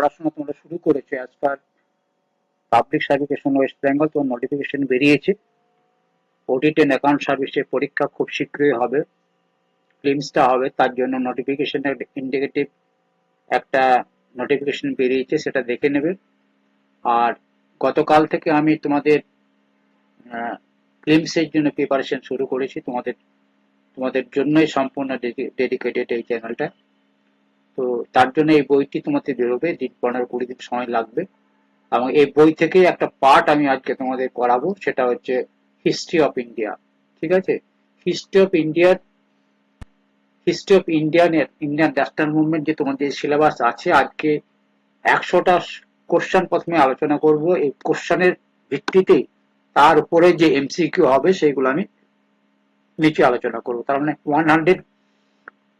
পড়াশোনা তোমরা শুরু করেছো as per public service commission West Bengal, তোমার নোটিফিকেশন বেরিয়েছে। অডিট এন্ড অ্যাকাউন্ট সার্ভিসের পরীক্ষা খুব শীঘ্রই হবে, প্রিলিমসটা হবে, তার জন্য নোটিফিকেশন ইন্ডিকেটিভ একটা নোটিফিকেশন বেরিয়েছে, সেটা দেখে নেবে। আর গতকাল থেকে আমি তোমাদের প্রিলিমসের জন্য প্রিপারেশন শুরু করেছি, তোমাদের তোমাদের জন্যই সম্পূর্ণ ডেডিকেটেড এই চ্যানেলটা। তো তার জন্য এই বইটি তোমাদের বেরোবে, দিন 15-20 দিন সময় লাগবে। এবং এই বই থেকে একটা পার্ট আমি আজকে তোমাদের করাবো, সেটা হচ্ছে হিস্ট্রি অফ ইন্ডিয়া। ঠিক আছে, হিস্ট্রি অফ ইন্ডিয়ার ইন্ডিয়ান ন্যাশনাল মুভমেন্ট যে তোমাদের সিলেবাস আছে, আজকে 100টা কোশ্চেন প্রথমে আলোচনা করব। এই কোশ্চেনের ভিত্তিতে তার উপরে যে এমসিকিউ হবে সেগুলো আমি নিচে আলোচনা করবো। তার মানে 100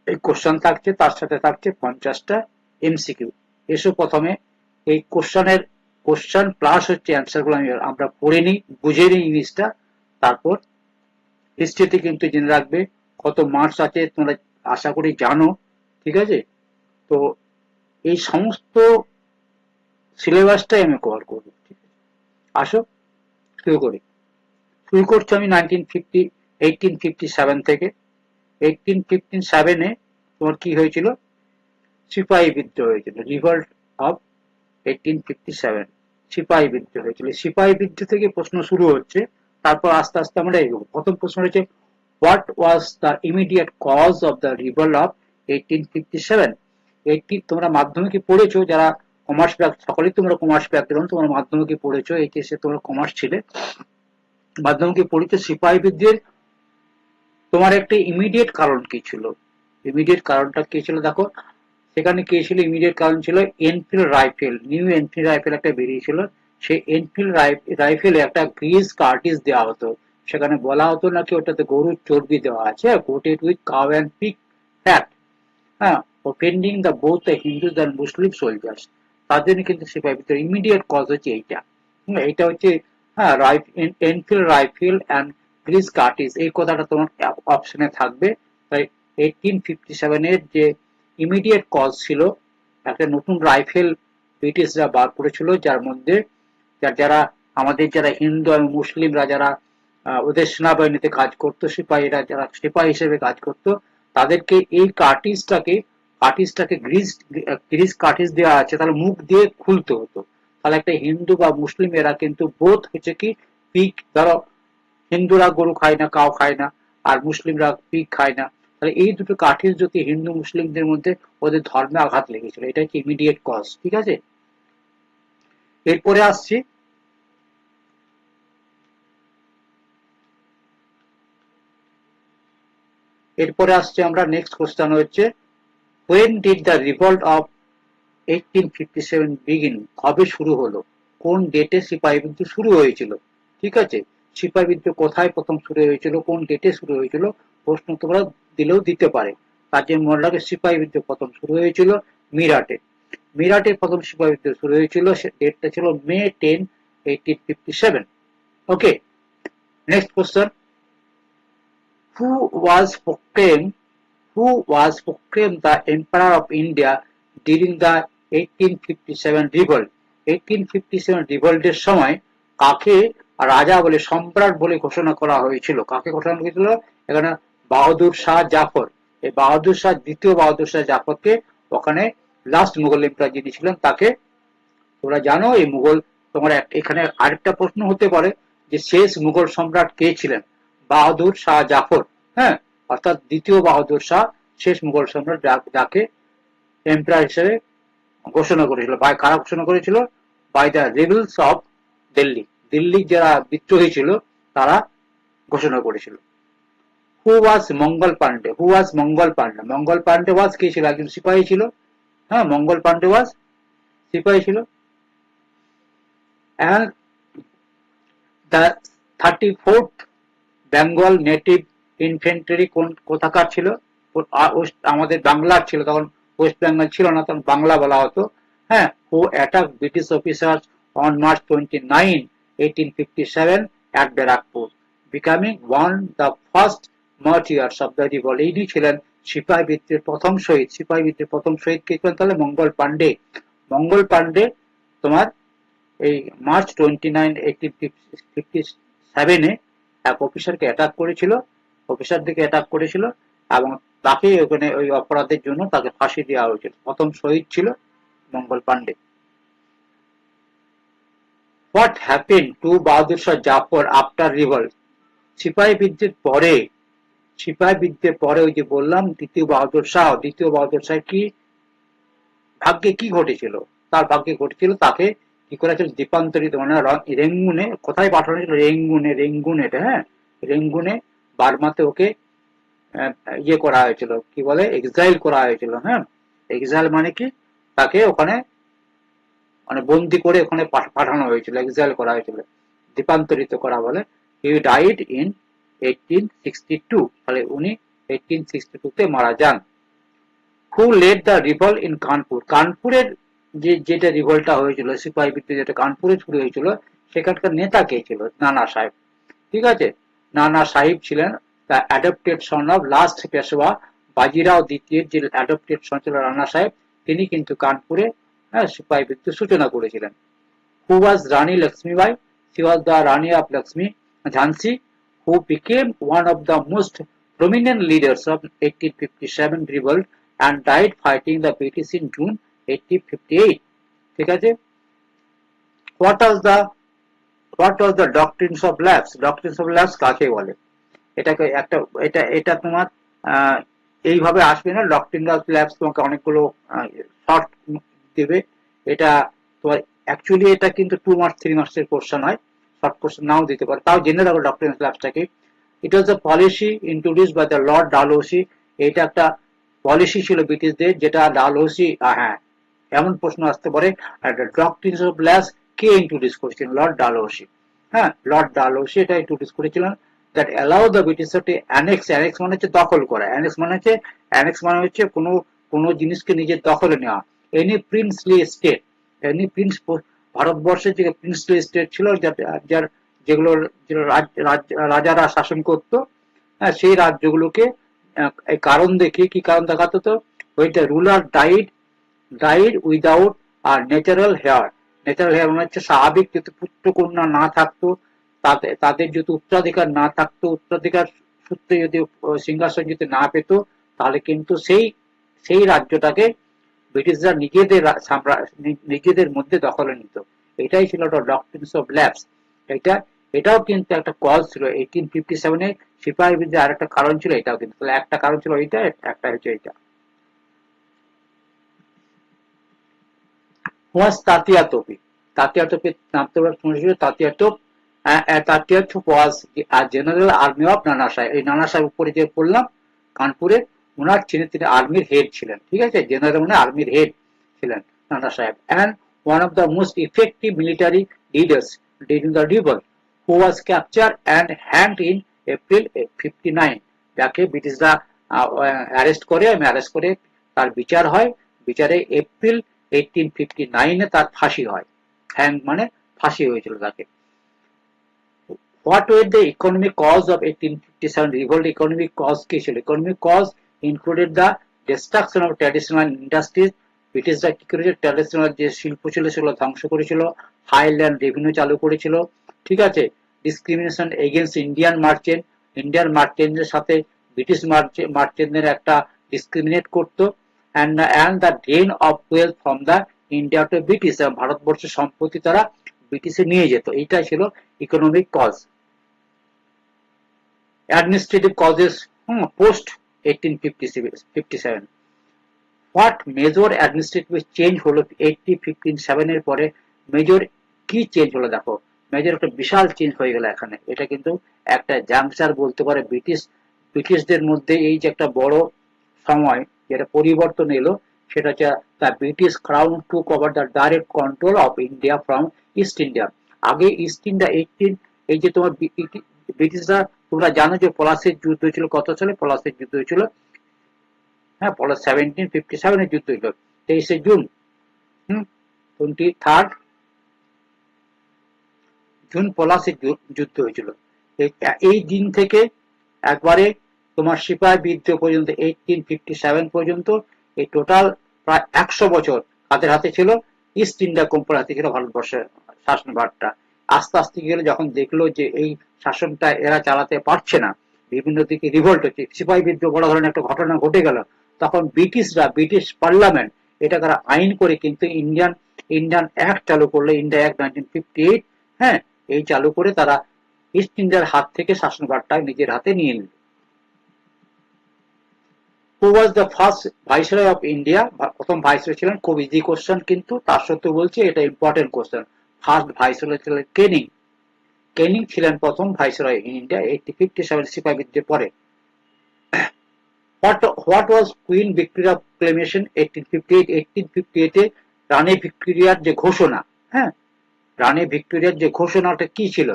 এই কোশ্চেন থাকছে, তার সাথে থাকছে 50টা এমসিকিউ। এসো প্রথমে এই কোশ্চেন প্লাস হচ্ছে অ্যান্সার গুলো আমরা পড়ে নিই, বুঝে নিই ইংলিশটা। তারপর হিস্ট্রিতে কিন্তু জেনে রাখবে কত মার্কস আছে, তোমরা আশা করি জানো। ঠিক আছে, তো এই সমস্ত সিলেবাসটাই আমি কভার করবো। ঠিক আছে, আসো শুরু করি। শুরু করছি আমি 1857 থেকে। 1857-এ তোমার কি হয়েছিল? সিপাহী বিদ্রোহ হয়েছিল, রিভল্ট অফ 1857। সিপাহী বিদ্রোহ হয়েছিল। সিপাহী বিদ্রোহ থেকে প্রশ্ন শুরু হচ্ছে, তারপর আস্তে আস্তে আমরা এগোবো। প্রথম প্রশ্ন হচ্ছে, what was the immediate cause of the revolt of 1857? তোমরা মাধ্যমিকে পড়েছো, যারা কমার্স ব্যাক, সকলেই তোমরা কমার্স ব্যাকগ্রাউন্ড, তোমরা মাধ্যমিকে পড়েছো, এইচএসে তোমরা কমার্স ছিলে, মাধ্যমিকে পড়েছো। সিপাহী বিদ্রোহের তোমার একটা ইমিডিয়েট কারণ কি ছিল? ইমিডিয়েট কারণটা কি ছিল দেখো, সেখানে কি ছিল? ইমিডিয়েট কারণ ছিল Enfield rifle, new Enfield rifle একটা বেরিয়েছিল। সেই এনফিল্ড রাইফেলে একটা গ্রিজ কার্টিজ দেওয়া হতো। সেখানে বলা হতো নাকি ওটাতে গরুর চর্বি দেওয়া আছে, coated with cow and pig fat, হ্যাঁ, offending the both the Hindus and Muslim soldiers. তার জন্য কিন্তু সিপাহী বিদ্রোহ ইমিডিয়েট কজ হচ্ছে এইটা। এইটা হচ্ছে, হ্যাঁ, Enfield rifle and grease cartridge, এই কথাটা তোমার অপশনে থাকবে। তাই 1857-এর যে ইমিডিয়েট কজ ছিল, একটা নতুন রাইফেল ব্রিটিশরা বার করেছিল, যার মধ্যে যারা আমাদের যারা হিন্দু এবং মুসলিমরা যারা ওদের সেনাবাহিনীতে কাজ করতো, সিপাহীরা যারা সিপাহী হিসেবে কাজ করতো, তাদেরকে এই কার্টিজটাকে গ্রিজ কার্টিজ দেওয়া আছে, তাহলে মুখ দিয়ে খুলতে হতো। তাহলে একটা হিন্দু বা মুসলিম এরা কিন্তু বোধ হচ্ছে কি, পিক, ধরো হিন্দুরা গরু খায় না, কাউ খায় না, আর মুসলিমরা পিগ খায় না, তাহলে এই দুটো কাঠির যদি হিন্দু মুসলিমদের মধ্যে ওদের ধর্মে আঘাত লেগেছিল, এটা হচ্ছে ইমিডিয়েট কজ। ঠিক আছে, এরপরে আসছি আমরা নেক্সট কোশ্চেন হচ্ছে, when did the revolt of 1857 begin? কবে শুরু হলো? কোন ডেটে সিপাহী বিদ্রোহ শুরু হয়েছিল? ঠিক আছে, সিপাহী বিদ্রোহ কোথায় প্রথম শুরু হয়েছিল, কোন ডেটে শুরু হয়েছিল, প্রশ্ন তোমরা দিলেও দিতে পারে। তার জন্য মনে রাখবে সিপাহী বিদ্রোহ প্রথম শুরু হয়েছিল মিরাটে। মিরাটে প্রথম সিপাহী বিদ্রোহ শুরু হয়েছিল, ডেটটা ছিল May 10, 1857। Okay, next question, who was proclaimed the Emperor of India during the 1857 revolt? 1857 রিভল্টের সময় কাকে রাজা বলে, সম্রাট বলে ঘোষণা করা হয়েছিল? কাকে ঘোষণা করেছিল? এখানে বাহাদুর শাহ জাফর, এই বাহাদুর শাহ, দ্বিতীয় বাহাদুর শাহ জাফরকে, ওখানে লাস্ট মুঘল এম্পায়ার যিনি ছিলেন তাকে, তোমরা জানো এই মুঘল, তোমার এখানে আরেকটা প্রশ্ন হতে পারে যে শেষ মুঘল সম্রাট কে ছিলেন? বাহাদুর শাহ জাফর, হ্যাঁ, অর্থাৎ দ্বিতীয় বাহাদুর শাহ শেষ মুঘল সম্রাট, যাকে এম্পায়ার হিসেবে ঘোষণা করেছিল। বাই কারা ঘোষণা করেছিল? By the rebels of Delhi, দিল্লির যারা বিদ্রোহী ছিল তারা ঘোষণা করেছিল। হু ওয়াজ মঙ্গল পান্ডে? মঙ্গল পান্ডে ওয়াজ কে ছিল? একজন সিপাহী ছিল, হ্যাঁ, মঙ্গল পান্ডে ওয়াজ সিপাহী ছিল। and the 34th Bengal native infantry কোথাকার ছিল? আমাদের বাংলার ছিল, তখন ওয়েস্ট বেঙ্গল ছিল না, তখন বাংলা বলা হতো। হ্যাঁ, who attack British officers on March 29, 1857 at Barrackpore, becoming one the first martyrs of the revolt. ইনি ছিলেন সিপাহী বিদ্রোহের প্রথম শহীদ। সিপাহী বিদ্রোহের প্রথম শহীদ কে ছিলেন? তাহলে মঙ্গল পান্ডে। মঙ্গল পান্ডে তোমার এই মার্চ 29, 1857 এক অফিসারকে অ্যাটাক করেছিল, অফিসারদেরকে অ্যাটাক করেছিল এবং তাকে ওখানে ওই অপরাধের জন্য তাকে ফাঁসি দেওয়া হয়েছিল। প্রথম শহীদ ছিল Mangal Pandey. What happen to Bahadur Shah Zafar after revolt? সিপাহী বিদ্রোহের পরে ওই যে বললাম দ্বিতীয় বাহাদুর শাহ কি ভাগ্যে কি ঘটেছিল? তার ভাগ্যে ঘটেছিল তাকে কি করা হয়েছিল, দ্বীপান্তরিত মানে রেঙ্গুনে, কোথায় পাঠানো হয়েছিল? রেঙ্গুন এটা, হ্যাঁ রেঙ্গুনে, বার্মাতে ওকে ইয়ে করা হয়েছিল, কি বলে, এক্সাইল করা হয়েছিল। হ্যাঁ, এক্সাইল মানে কি, তাকে ওখানে মানে বন্দি করে ওখানে পাঠানো হয়েছিল, এক্সাইল করা হয়েছিল, দ্বীপান্তরিত করা বলে। হি ডাইড ইন 1862, তাহলে উনি 1862 তে মারা যান। Who led the revolt in Kanpur? কানপুরের যেটা রিভল্টটা হয়েছিল, সিপাহী বিদ্রোহ যেটা কানপুরে শুরু হয়েছিল, সেখানকার নেতা কে ছিল? নানা সাহেব। ঠিক আছে, নানা সাহেব ছিলেন the adopted son of last Peshwa Bajirao দ্বিতীয়, যে অ্যাডপ্টেড সন ছিল রানা সাহেব, তিনি কিন্তু কানপুরে সিপাহী বিদ্রোহ সূচনা করেছিলেন। Who was Rani Lakshmibai? She was the Rani of Lakshmi Jhansi, who became one of the most prominent leaders of 1857 revolt and died fighting the British in June 1858. ঠিক আছে? What was the doctrines of lapse? Doctrines of lapse কাকে বলে? এটাকে একটা এটা তোমার এইভাবে আসবে না। ডক্ট্রিন অফ ল্যাপস তোমাকে অনেকগুলো শর্ট দেবে। এটা তোমার অ্যাকচুয়ালি এটা কিন্তু 2 মার্কস 3 মার্কসের কোশ্চেন হয়, শর্ট কোশ্চেন নাও দিতে পারে, তাও জেনে রাখো ডক্ট্রিন অফ ল্যাপসটাকে। It was the policy introduced by the lord Dalhousie. এটা একটা পলিসি ছিল ব্রিটিশদের, যেটা ডালহৌসি, হ্যাঁ এমন প্রশ্ন আসতে পারে, doctrine of lapse K introduce করেছিলেন? লর্ড ডালহৌসি। হ্যাঁ, লর্ড ডালহৌসি এটা ইন্ট্রোডিউস করেছিলেন। that allow the British to annex মানে হচ্ছে দখল করা, annex মানে হচ্ছে কোনো জিনিসকে নিজের দখলে নেওয়া। এনি প্রিন্সলি স্টেট, ভারতবর্ষের যে প্রিন্সলি স্টেট ছিল, যেগুলো রাজারা শাসন করত, হ্যাঁ সেই রাজ্যগুলোকে এই কারণ দেখিয়ে, কি কারণ দেখাতো? তো ওইটা রুলার ডাইড উইদাউট আর ন্যাচারাল হেয়ার। ন্যাচারাল হেয়ার মানে হচ্ছে স্বাভাবিক যদি পুত্র কন্যা না থাকতো, তাদের যদি উত্তরাধিকার না থাকতো, উত্তরাধিকার সূত্রে যদি সিংহাসন যদি না পেত, তাহলে কিন্তু সেই রাজ্যটাকে ব্রিটিশরা নিজেদের মধ্যে দখলে নিত। এটাই ছিল ডক্ট্রিনস অফ ল্যাপস। এটাও কিন্তু একটা কজ ছিল 1857-এ সিপাহী বিদ্রোহের। আর একটা কারণ ছিল এটাও কিন্তু, তাহলে একটা কারণ ছিল এইটা, একটা হচ্ছে এইটা। was তাতিয়া তোপি? তাতিয়া তোপির নাম তো শুনেছিল, তাতিয়া তোপ। তাতিয়া তোপ was জেনারেল আর্মি অফ নানা সাহেব। এই নানা সাহেব উপরে যে বললাম কানপুরে, ওনার তিনি আর্মির হেড ছিলেন। ঠিক আছে, জেনারেল মানে আর্মির হেড ছিলেন নানা সাহেব। and one of the most effective military leaders during the revolt, who was captured and hanged in April 59, যাকে ব্রিটিশরা অ্যারেস্ট করে তার বিচার হয়। বিচারে এপ্রিল 1859-এ তার ফাঁসি হয়। হ্যাং মানে ফাঁসি হয়েছিল তাকে। What were the economic cause of 1857 revolt? Economic cause কি ছিল? Economic cause included the destruction of traditional industries. ব্রিটিশরা কি করেছিল? ট্র্যাডিশনাল যে শিল্প ছিল সেগুলো ধ্বংস করেছিল। হাইল্যান্ড রেভিনিউ চালু করেছিল। ঠিক আছে, ডিসক্রিমিনেশন এগেইনস্ট ইন্ডিয়ান মার্চেন্টদের সাথে ব্রিটিশ মার্চেন্টদের একটা ডিসক্রিমিনেট করতো। and the drain of wealth from the India to British, ভারতবর্ষের সম্পত্তি তারা ব্রিটিশে নিয়ে যেত। এইটাই ছিল economic cause. Administrative causes post 1857। What major administrative change হলো 1857 এর পরে? মেজর কি চেঞ্জ হলো? দেখো, মেজর একটা বিশাল চেঞ্জ হয়ে গেল এখানে। এটা কিন্তু একটা জাংচার বলতে পারে ব্রিটিশদের মধ্যে। এই যে একটা বড় সময় যেটা পরিবর্তন এলো, সেটা হচ্ছে the British crown took over the direct control of India from east India. আগে ইস্ট ইন্ডিয়া এই যে তোমার ব্রিটিশরা, তোমরা জানো যে পলাশের যুদ্ধ হয়েছিল কত সালে? পলাশের যুদ্ধ হয়েছিল, হ্যাঁ পলাশ 1757-এর যুদ্ধ হয়েছিল 23শে জুন, 23rd জুন পলাশের যুদ্ধ হয়েছিল। এই দিন থেকে একবারে তোমার সিপাহী বিদ্রোহ পর্যন্ত 1857 পর্যন্ত, এই টোটাল প্রায় 100 বছর কাদের হাতে ছিল? ইস্ট ইন্ডিয়া কোম্পানি হাতে ছিল ভারতবর্ষের শাসনভারটা। আস্তে আস্তে কি হলো, যখন দেখলো যে এই শাসনটা এরা চালাতে পারছে না, বিভিন্ন দিকে রিভোল্ট হচ্ছে, সিপাহী বিদ্রোহ বড় ধরনের একটা ঘটনা ঘটে গেল, তখন ব্রিটিশরা, ব্রিটিশ পার্লামেন্ট এটা তারা আইন করে কিন্তু ইন্ডিয়ান ইন্ডিয়ান অ্যাক্ট চালু করলো, ইন্ডিয়া অ্যাক্ট 1958। হ্যাঁ, এই চালু করে তারা ইস্ট ইন্ডিয়ার হাত থেকে শাসনভারটা নিজের হাতে নিয়ে নিল। Who was the first viceroy of India? প্রথম ভাইসরয় ছিলেন, খুব ইজি কোশ্চেন, কিন্তু তার সত্ত্বেও বলছি এটা ইম্পর্টেন্ট কোশ্চেন। ফার্স্ট ভাইসরয় ছিলেন কেনিং। কেনিং ছিলেন প্রথম ভাইসরয় ইন ইন্ডিয়া 1857 সিপাহী বিদ্রোহের পরে। What was Queen Victoria proclamation 1858? 1858 এ রানী ভিক্টোরিয়ার যে ঘোষণা, হ্যাঁ, রানী ভিক্টোরিয়ার যে ঘোষণাটা কি ছিল?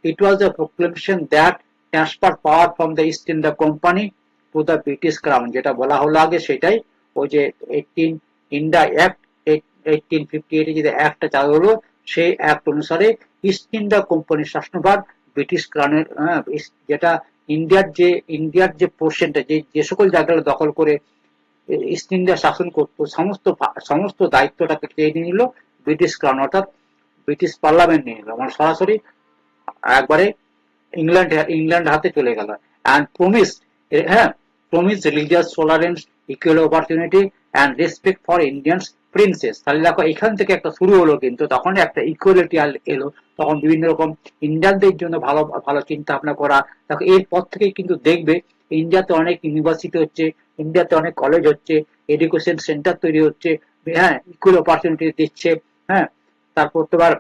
ইট ওয়াজ a proclamation that transferred power from the East India Company to the British Crown। যেটা বলা হলো আগে সেটাই, ওই যে 18 ইন্ডিয়া অ্যাক্ট 1858 এ যে অ্যাক্টটা চালু হলো, সেই অ্যাক্ট অনুসারে ইস্ট ইন্ডিয়া কোম্পানির শাসনভার ব্রিটিশ ক্রাউনের, যেটা ইন্ডিয়ার যে পোর্শনটা, যে সকল জায়গাগুলো দখল করে ইস্ট ইন্ডিয়া শাসন করতো, সমস্ত সমস্ত দায়িত্বটাকে কে নিয়ে নিল? ব্রিটিশ ক্রাউন, অর্থাৎ ব্রিটিশ পার্লামেন্ট নিয়ে নিল, মানে সরাসরি একবারে ইংল্যান্ড হাতে চলে গেল। অ্যান্ড প্রমিসড, হ্যাঁ, promise religious tolerance, equal opportunity and respect for Indians princess. তাহলে দেখো এখান থেকে একটা শুরু হলো, কিন্তু তখন একটা ইকুয়ালিটি এলো, তখন বিভিন্ন রকম ইন্ডিয়ানদের জন্য ভালো ভালো চিন্তা ভাবনা করা। দেখো এরপর থেকে কিন্তু দেখবে ইন্ডিয়াতে অনেক ইউনিভার্সিটি হচ্ছে, ইন্ডিয়াতে অনেক কলেজ হচ্ছে, এডুকেশন সেন্টার তৈরি হচ্ছে, হ্যাঁ, ইকুয়াল অপরচুনিটি দিচ্ছে, হ্যাঁ, তারপর তোমার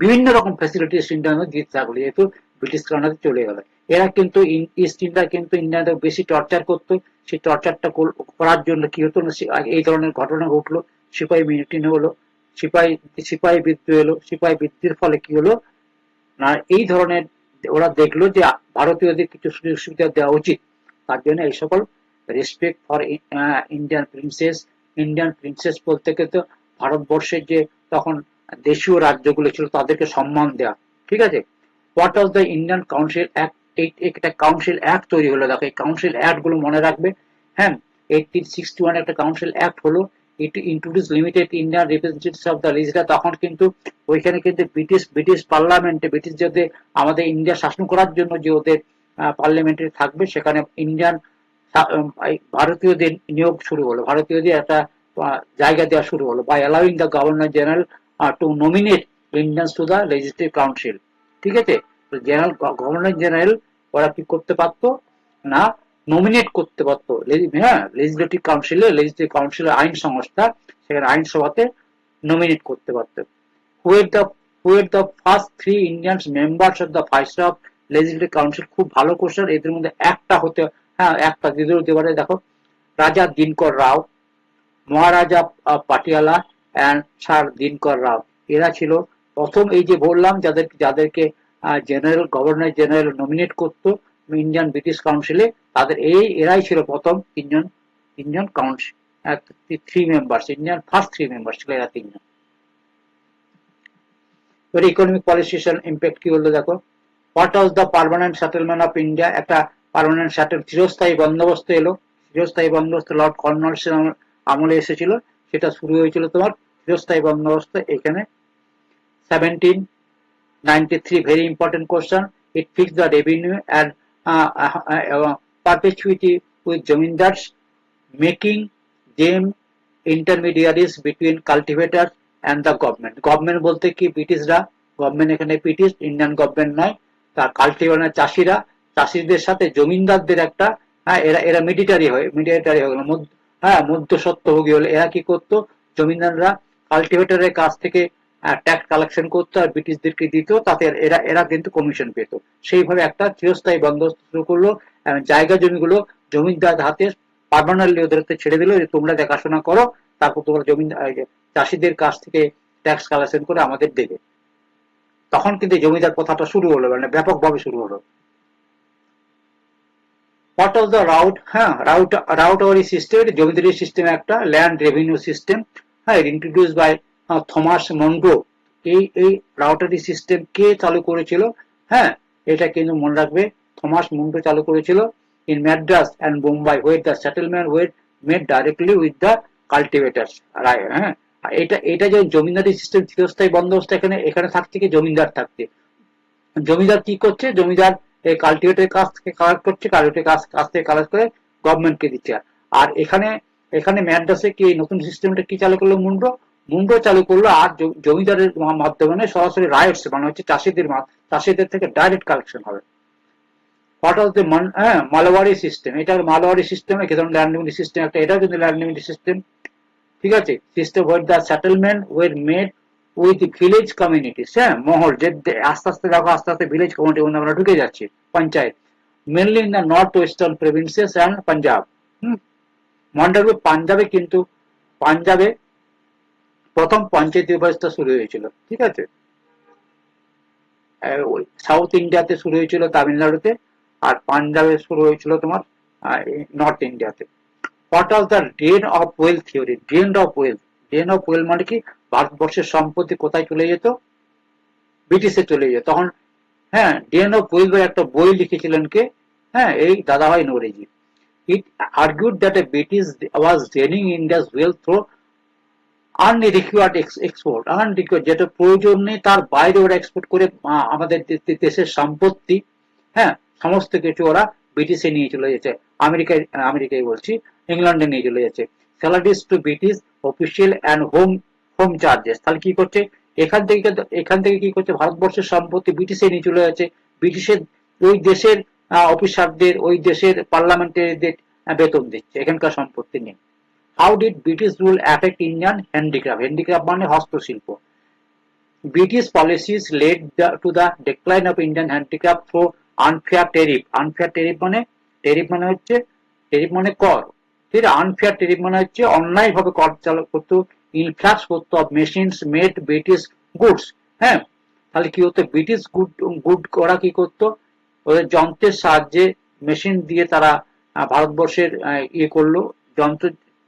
বিভিন্ন রকম ফ্যাসিলিটিস ইন্ডিয়ান দিতে থাকলো, যেহেতু ব্রিটিশ কানাডাতে চলে গেল। এরা কিন্তু ইস্ট ইন্ডিয়া কিন্তু ইন্ডিয়াতে বেশি টর্চার করতো। সেই টর্চারটা করার জন্য কি হতো না, এই ধরনের ঘটনা ঘটলো, সিপাহী মিউটিনি হলো, সিপাহী সিপাহী বিদ্রোহ এলো। সিপাহী বিদ্রোহের ফলে কি হলো না, এই ধরনের ওরা দেখলো যে ভারতীয়দের কিছু সুযোগ সুবিধা দেওয়া উচিত, তার জন্য এই সকল respect for Indian princess. Indian princess বলতে কিন্তু ভারতবর্ষের যে তখন দেশীয় রাজ্যগুলো ছিল তাদেরকে সম্মান দেওয়া, ঠিক আছে। What was the Indian council act? একটা কাউন্সিল অ্যাক্ট তৈরি হলো, দেখো এই কাউন্সিল অ্যাক্ট গুলো মনে রাখবে। হ্যাঁ, 1861 একটা কাউন্সিল অ্যাক্ট হলো, it introduce limited Indian representatives of the legislature. তখন কিন্তু ওইখানে কিন্তু ব্রিটিশ পার্লামেন্টে ব্রিটিশ যাতে আমাদের ইন্ডিয়া শাসন করার জন্য যে ওদের পার্লামেন্টে থাকবে, সেখানে ইন্ডিয়ান ভারতীয়দের নিয়োগ শুরু হলো, ভারতীয়দের একটা জায়গা দেওয়া শুরু হলো, by allowing the governor general to nominate Indians to the legislative council. ঠিক আছে, জেনারেল গভর্নর জেনারেল ওরা কি করতে পারতো না, নমিনেট করতে পারতো, হ্যাঁ, লেজিসলেটিভ কাউন্সিলের আইন সংস্থা, সেখানে আইনসভাতে নমিনেট করতে পারতো। হু এর the first 3 Indians members of the viceroy of legislative council? খুব ভালো কোশ্চেন, এদের মধ্যে একটা হতে, হ্যাঁ, একটা দ্বিতীয় হতে পারে। দেখো, রাজা দিনকর রাও, মহারাজা পাটিয়ালা অ্যান্ড স্যার দিনকর রাও, এরা ছিল প্রথম, এই যে বললাম যাদেরকে জেনারেল গভর্নর জেনারেল নমিনেট করতো ইন্ডিয়ান ব্রিটিশ কাউন্সিলে, এরাই ছিল প্রথম তিনজন council, 3 members, Indian first 3 members ছিল এরা তিনজন। এবার ইকোনমিক পলিসিশন ইম্প্যাক্ট কি বললো দেখো। What was the permanent settlement of India? একটা পার্মানেন্ট চিরস্থায়ী বন্দোবস্ত এলো, চিরস্থায়ী বন্দোবস্ত লর্ড কর্নওয়ালিসের আমলে এসেছিল, সেটা শুরু হয়েছিল তোমার চিরস্থায়ী বন্দোবস্ত এখানে 1793। Very important question. It fix the revenue and perpetuity with zamindars, making them intermediaries between cultivator and the government. Government বলতে কি ব্রিটিশরা, গভর্নমেন্ট এখানে ব্রিটিশ, ইন্ডিয়ান গভর্নমেন্ট নয়। তার কাল্টিভেটার চাষিরা, চাষিদের সাথে জমিদারদের একটা, হ্যাঁ, এরা মিলিটারি হয়ে গেল, হ্যাঁ, মধ্যস্বত্বভোগী হলে এরা কি করতো, জমিদাররা কাল্টিভেটারের কাছ থেকে ট্যাক্স কালেকশন করতো আর ব্রিটিশদেরকে দিত, তাতে এরা কিন্তু কমিশন পেত। সেইভাবে একটা চিরস্থায়ী বন্দোবস্ত শুরু করলো, জায়গা জমিগুলো জমিদার হাতে পার্মানেন্টলি ওদের হাতে ছেড়ে দিল, যে তোমরা দেখাশোনা করো, তারপর তোমরা চাষিদের কাছ থেকে ট্যাক্স কালেকশন করে আমাদের দেবে। তখন কিন্তু জমিদার প্রথাটা শুরু হলো, মানে ব্যাপকভাবে শুরু হলো। What was the route? হ্যাঁ, রাউটারি সিস্টেম, জমিদারি সিস্টেম, একটা ল্যান্ড রেভিনিউ সিস্টেম, হ্যাঁ, ইন্ট্রোডিউস বাই থমাস মনরো। এই রাউটারি সিস্টেম কে চালু করেছিল? হ্যাঁ, এটা কিন্তু মনে রাখবে, থমাস মনরো চালু করেছিল in Madras and Bombay, where the settlement were made directly with the cultivators. হ্যাঁ, এটা এটা যে জমিদারি সিস্টেম চিরস্থায়ী বন্দোবস্ত, এখানে এখানে থাকছে কি জমিদার থাকছে। জমিদার কি করছে, জমিদার কাল্টিভেটের কাছ থেকে কালেক্ট করছে, কাল্টিভেটের কাছ থেকে কালেক্ট করে গভর্নমেন্টকে দিচ্ছে। আর এখানে এখানে ম্যাড্রাসে কি নতুন সিস্টেমটা কি চালু করলো, মুন্ড্রো মুন্ড্রো চালু করলো। আর জমিদারের মাধ্যমে সরাসরি রাইটস মানে হচ্ছে চাষিদের থেকে ডাইরেক্ট কালেকশন হবে। হোয়াট ওয়াজ দ্য মালওয়ারি সিস্টেম, এটা মালওয়ারি সিস্টেম, কি ধরনের ল্যান্ড লিমিট সিস্টেম একটা, এটাও কিন্তু ল্যান্ড লিমিট সিস্টেম। ঠিক আছে, system what the settlement were made with village communities, হ্যাঁ মহল, যে আস্তে আস্তে দেখো আস্তে আস্তে ভিলেজ কমিউনিটি আমরা ঢুকে যাচ্ছি, panchayat, mainly in the north western provinces and Punjab. মন্ডারবে পাঞ্জাবে, কিন্তু পাঞ্জাবে প্রথম পঞ্চায়েত ব্যবস্থা শুরু হয়েছিল। ঠিক আছে, সাউথ ইন্ডিয়াতে শুরু হয়েছিল তামিলনাড়ুতে, আর পাঞ্জাবে শুরু হয়েছিল তোমার নর্থ ইন্ডিয়াতে। What was the drain of wealth theory, drain of wealth, drain of wealth মানে কি, ভারতবর্ষের সম্পত্তি কোথায় চলে যেত, ব্রিটিশে চলে যেত তখন। হ্যাঁ, ড্রেন অফ ওয়েলথ একটা বই লিখেছিলেন কে, হ্যাঁ এই দাদাভাই নওরেজি। It argued that a British was draining India's wealth through unrequired export, unrequired যেটা প্রয়োজন নেই তার বাইরে ওরা এক্সপোর্ট করে আমাদের দেশের সম্পত্তি, হ্যাঁ সমস্ত কিছু ওরা ব্রিটিশে নিয়ে চলে যাচ্ছে, আমেরিকায় বলছি, ইংল্যান্ডে নিয়ে চলে যাচ্ছে। Salaries to British official and home charges, তাহলে কি করছে, এখান থেকে কি করছে, ভারতবর্ষের সম্পত্তি ব্রিটিশে নিয়ে চলে যাচ্ছে, ব্রিটিশের ওই দেশের অফিসারদের, ওই দেশের পার্লামেন্টারিদের বেতন দিচ্ছে, এখানকার সম্পত্তি নেই। How did British rule affect Indian handicraft? Handicraft মানে হস্তশিল্প। British policies led to the decline of Indian handicraft through unfair tariff. Unfair tariff মানে কর। ঠিক আছে, unfair tariff মানে হচ্ছে অন্যায়ভাবে কর চালু করতো, influx করতো of machines made British goods। হ্যাঁ, তাহলে কি হতো, ব্রিটিশ গুড ওরা কি করতো, ওদের যন্ত্রের সাহায্যে, মেশিন দিয়ে তারা ভারতবর্ষের ইয়ে করলো,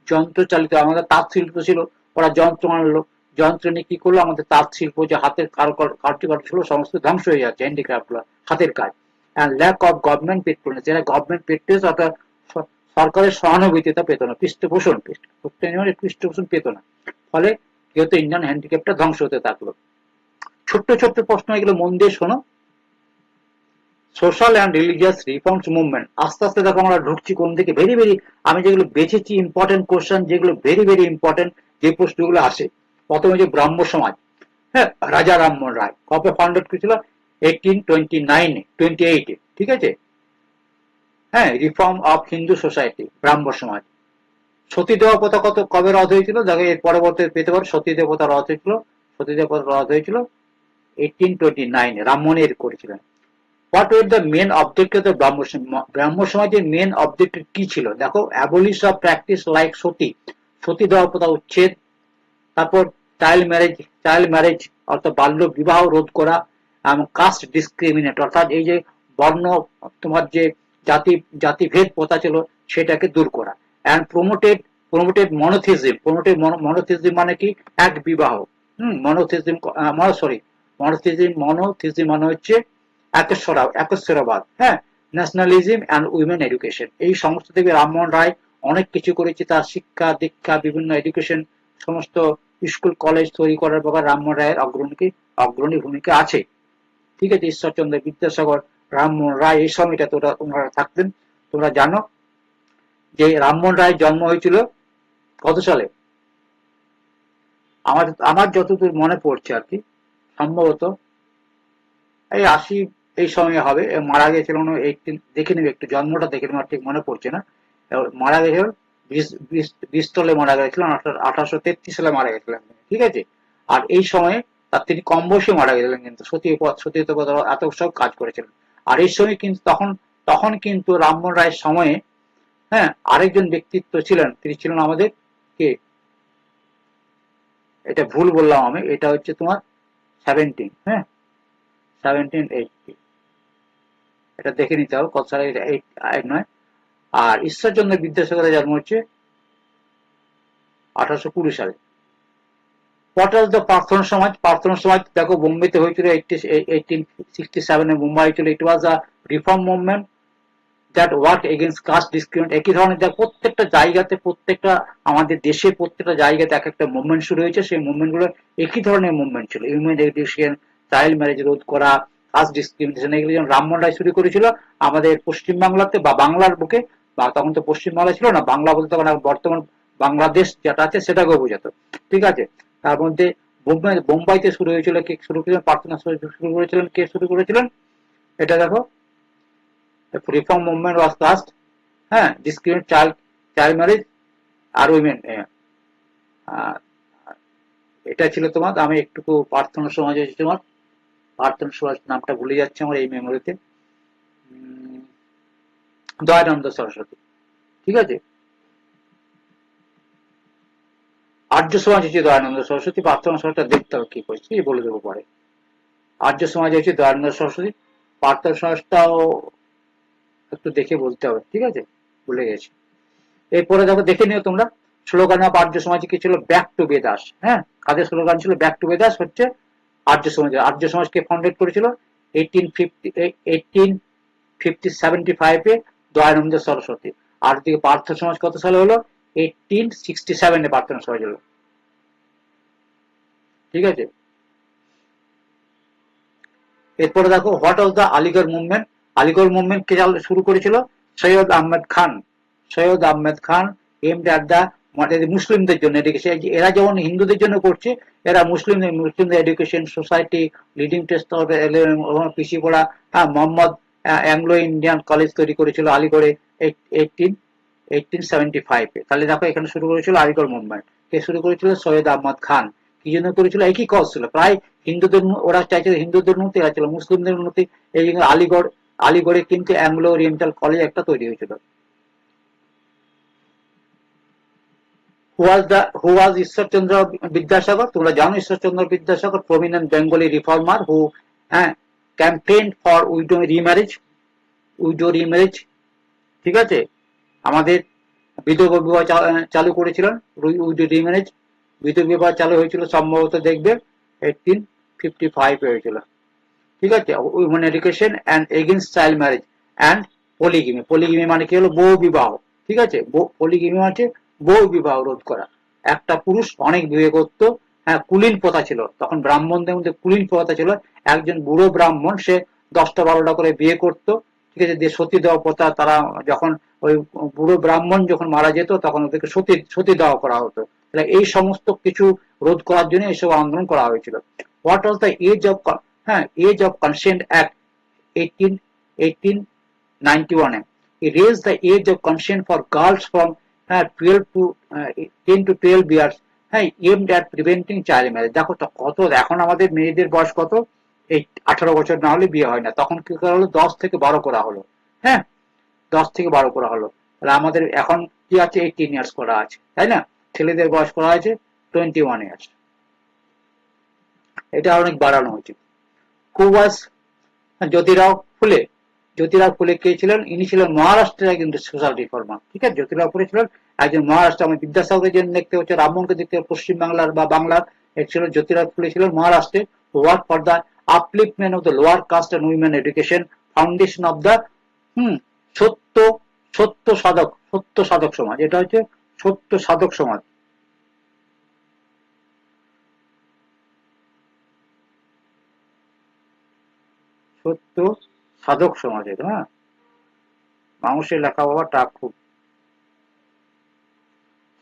যন্ত্র চালিত, আমাদের তাঁত শিল্প ছিল, ওরা যন্ত্র আনলো, যন্ত্র নিয়ে কি করলো, আমাদের তাঁত শিল্প যে হাতের কারুকার্য ছিল সমস্ত ধ্বংস হয়ে যাচ্ছে, হ্যান্ডিক্রাফট গুলো, হাতের কাজ। And lack of government petrol, যারা গভর্নমেন্ট পেট্রোল অর্থাৎ সরকারের সহানুভূতিটা পেত না, পৃষ্ঠপোষণ পেত না, ফলে কি হতো, ইন্ডিয়ান হ্যান্ডিক্রাফটটা ধ্বংস হতে থাকলো। ছোট্ট ছোট্ট প্রশ্ন, এগুলো মন দিয়ে শোনো। Social and religious reforms movement, আস্তে আস্তে দেখো আমরা ঢুকছি কোন দিকে, ভেরি আমি যেগুলো বেছেছি ইম্পর্টেন্ট কোশ্চেন, যেগুলো ভেরি ইম্পর্টেন্ট, যে প্রশ্নগুলো আসে। প্রথমে যে ব্রাহ্ম সমাজ, হ্যাঁ রাজা রামমোহন রায় কবে ফাউন্ডেড করেছিল, 1828-এ। ঠিক আছে, হ্যাঁ রিফর্ম অফ হিন্দু সোসাইটি, ব্রাহ্ম সমাজ। সতীদেবতা প্রথা কবে রদ হয়েছিল, দেখো এর পরবর্তী পেতে পারো, সতীদেবতা প্রথা রদ হয়েছিল, সতীদেবতা প্রথা রদ হয়েছিল 1829-এ, রামমোহন করেছিলেন। What were the main objective of Brahmo সমাজের মেন অবজেক্টিভ কি ছিল, দেখো abolish of practice like sati দেওয়া প্রথা উচ্ছেদ, তারপর চাইল্ড ম্যারেজ অর্থাৎ বাল্য বিবাহ রোধ করা, এবং কাস্ট ডিসক্রিমিনেট অর্থাৎ এই যে বর্ণ, তোমার যে জাতিভেদ প্রথা ছিল সেটাকে দূর করা। অ্যান্ড প্রমোটেড মনোথিজম মানে কি, এক বিবাহ, মনোথিজম মানে হচ্ছে একশ্বরবাদ, হ্যাঁ ন্যাশনালিজম অ্যান্ড উইমেন এডুকেশন। এই সমস্ত থেকে রামমোহন রায় অনেক কিছু করেছে, তার শিক্ষা দীক্ষা, বিভিন্ন এডুকেশন, সমস্ত স্কুল কলেজ তৈরি করার ব্যাপারে রামমোহন রায়ের অগ্রণী ভূমিকা আছে। ঠিক আছে, ঈশ্বরচন্দ্র বিদ্যাসাগর, রামমোহন রায়, এই সময়টা তোমরা থাকতেন। তোমরা জানো যে রামমোহন রায়ের জন্ম হয়েছিল কত সালে, আমার যতদূর মনে পড়ছে আর কি, সম্ভবত এই 80 এই সময় হবে। মারা গেছিল দেখে নেবে একটু, জন্মটা দেখে নেবে, ঠিক মনে পড়ছে না। মারা গেছিল 20 সালে মারা গেছিলেন, 1833 সালে মারা গেছিলেন। ঠিক আছে, আর এই সময়ে তিনি কম বয়সে মারা গেছিলেন, কিন্তু সতীদেবতা এত সব কাজ করেছিলেন। আর এই সময় কিন্তু তখন কিন্তু রামমোহন রায়ের সময়ে, হ্যাঁ আরেকজন ব্যক্তিত্ব ছিলেন, তিনি ছিলেন আমাদের কে, এটা ভুল বললাম আমি, এটা হচ্ছে তোমার 1780, এটা দেখে নিতে হবে কত সালে, এটা 8 নয়। আর ঈশ্বরচন্দ্র বিদ্যাসাগরের জন্ম হচ্ছে 1820 সালে। হোয়াট ওয়াজ দ্য প্রার্থনা সমাজ দেখো বোম্বেতে হয়েছিল 1867-এ, মুম্বাই হয়েছিল। It was a reform movement that work against caste discriminate. একই ধরনের দেখ প্রত্যেকটা জায়গাতে, প্রত্যেকটা আমাদের দেশে প্রত্যেকটা জায়গাতে এক একটা মুভমেন্ট শুরু হয়েছে। সেই মুভমেন্ট গুলো একই ধরনের মুভমেন্ট ছিল, হিউম্যান এডুকেশন, চাইল্ড ম্যারেজ রোধ করা, কাস্ট ডিসক্রিমিনেশন, এগুলো যেমন রামমোহন রায় শুরু করেছিল আমাদের পশ্চিমবাংলাতে বা বাংলার বুকে, বা তখন তো পশ্চিমবাংলা ছিল না, বাংলা বলতে তখন বর্তমান বাংলাদেশ যেটা আছে সেটাকেও বোঝাতো। ঠিক আছে, তার মধ্যে বোম্বাইতে শুরু হয়েছিল, কে শুরু করেছিলেন? প্রার্থনা শুরু করেছিলেন, কে শুরু করেছিলেন? এটা দেখো, রিফর্ম মুভমেন্ট ওয়াজ কাস্ট, হ্যাঁ, ডিসক্রিমিনেট চাইল্ড ম্যারেজ আর উইমেন। এটা ছিল তোমার, আমি একটুকু প্রার্থনা সমাজ হয়েছে তোমার, প্রার্থনা সমাজ নামটা ভুলে যাচ্ছে আমার এই মেমোরিতে, দয়ানন্দ সরস্বতী। ঠিক আছে, আর্য সমাজ হচ্ছে দয়ানন্দ সরস্বতী। প্রার্থনা সমাজটা দেখতে হবে কি করছি, বলে দেবো পরে। আর্য সমাজ হচ্ছে দয়ানন্দ সরস্বতী, প্রার্থনা সমাজটাও একটু দেখে বলতে হবে। ঠিক আছে, ভুলে গেছি। এরপরে দেখো, দেখে নিও তোমরা স্লোগান অফ আর্য সমাজ কি ছিল? Back to Vedas. হ্যাঁ, কাদের স্লোগান ছিল? ব্যাক টু বেদাস হচ্ছে আর্য সমাজ। আর্য সমাজকে ফাউন্ডেড করেছিল 1875 এ দয়ানন্দ সরস্বতী। আর দিকে পার্থ সমাজ কত সালে হলো? 1867 এ প্রার্থনা সমাজ হলো। ঠিক আছে, এরপরে দেখো, what was the Aligarh movement. Aligarh movement কে শুরু করেছিল? Syed Ahmed Khan. Syed Ahmed Khan aimed at the মুসলিমদের জন্য এডুকেশন। এরা যেমন হিন্দুদের জন্য করছে, এরা মুসলিমদের এডুকেশন, সোসাইটি, লিডিং টেস্ট পিছিয়ে পড়া, হ্যাঁ, মোহাম্মদ অ্যাংলো ইন্ডিয়ান কলেজ তৈরি করেছিল আলিগড়ে 1875 এ। তাহলে দেখো, এখানে শুরু করেছিল আলিগড় মুভমেন্ট। কে শুরু করেছিল? সৈয়দ আহমদ খান। কি জন্য করেছিল? একই কজ ছিল প্রায়, হিন্দুদের, ওরা চাইছিল হিন্দুদের উন্নতি, এরা ছিল মুসলিমদের উন্নতি। এই জন্য আলিগড়ে কিন্তু অ্যাংলো ওরিয়েন্টাল কলেজ একটা তৈরি হয়েছিল। who was Ishwarchandra Vidyasagar? তোমরা জানো Ishwarchandra Vidyasagar prominent Bengali reformer who campaign for widow remarriage. ঠিক আছে, আমাদের বিধবা বিবাহ চালু করেছিলেন, উইডো রিম্যারেজ, বিধবা বিবাহ চালু হয়েছিল সম্ভবত দেখবে 1855 হয়েছিল। ঠিক আছে, women education and against child marriage and polygamy. Polygamy মানে কি হলো? বহু বিবাহ। ঠিক আছে, পলিগিমি মানে বহু বিবাহ রোধ করা। একটা পুরুষ অনেক বিয়ে করত। হ্যাঁ, কুলীন প্রথা ছিল তখন, ব্রাহ্মণদের মধ্যে কুলীন প্রথা ছিল। একজন বুড়ো ব্রাহ্মণ সে 10টা 12টা করে বিয়ে করত। ঠিক আছে, দিয়ে সতী দেওয়া প্রথা, তারা যখন ওই বুড়ো ব্রাহ্মণ যখন মারা যেত তখন ওদেরকে সতী দেওয়া করা হতো। তাহলে এই সমস্ত কিছু রোধ করার জন্য এইসব আন্দোলন করা হয়েছিল। What was the age of consent act 1891 এ? He raised the age of consent for girls from 12 to 10 to 12 years, হ্যাঁ, aimed at preventing child marriage। দেখো তো কত, এখন আমাদের মেয়েদের বয়স কত? এই 18 বছর না হলে বিয়ে হয় না। তখন কি করা হলো? 10 থেকে 12 করা হলো। হ্যাঁ, 10 থেকে 12 করা হলো। তাহলে আমাদের এখন কি আছে? 18 ইয়ার্স করা আছে, তাই না? ছেলেদের বয়স করা আছে 21 ইয়ার্স। এটা অনেক বাড়ানো উচিত। হু ওয়াজ জ্যোতিরাও ফুলে? জ্যোতিরাও ফুলে কে ছিলেন? ইনি ছিলেন মহারাষ্ট্রের একজন সোশ্যাল রিফর্মার। ঠিক আছে, জ্যোতিরাও ফুলে ছিলেন একজন মহারাষ্ট্র। আমি বিদ্যাসাগরের জন্য দেখতে হচ্ছে, রামমোহনকে দেখতে পশ্চিম বাংলার বা বাংলার, ছিল জ্যোতিরাও ফুলে ছিলেন মহারাষ্ট্রে। Work for the upliftment of the lower caste and women education, foundation of the সত্য সত্য সাধক সমাজ। এটা হচ্ছে সত্য সাধক সমাজ। সত্য সাধক সমাজ, এটা, হ্যাঁ, মানুষের লেখা বাবা টাক খুব।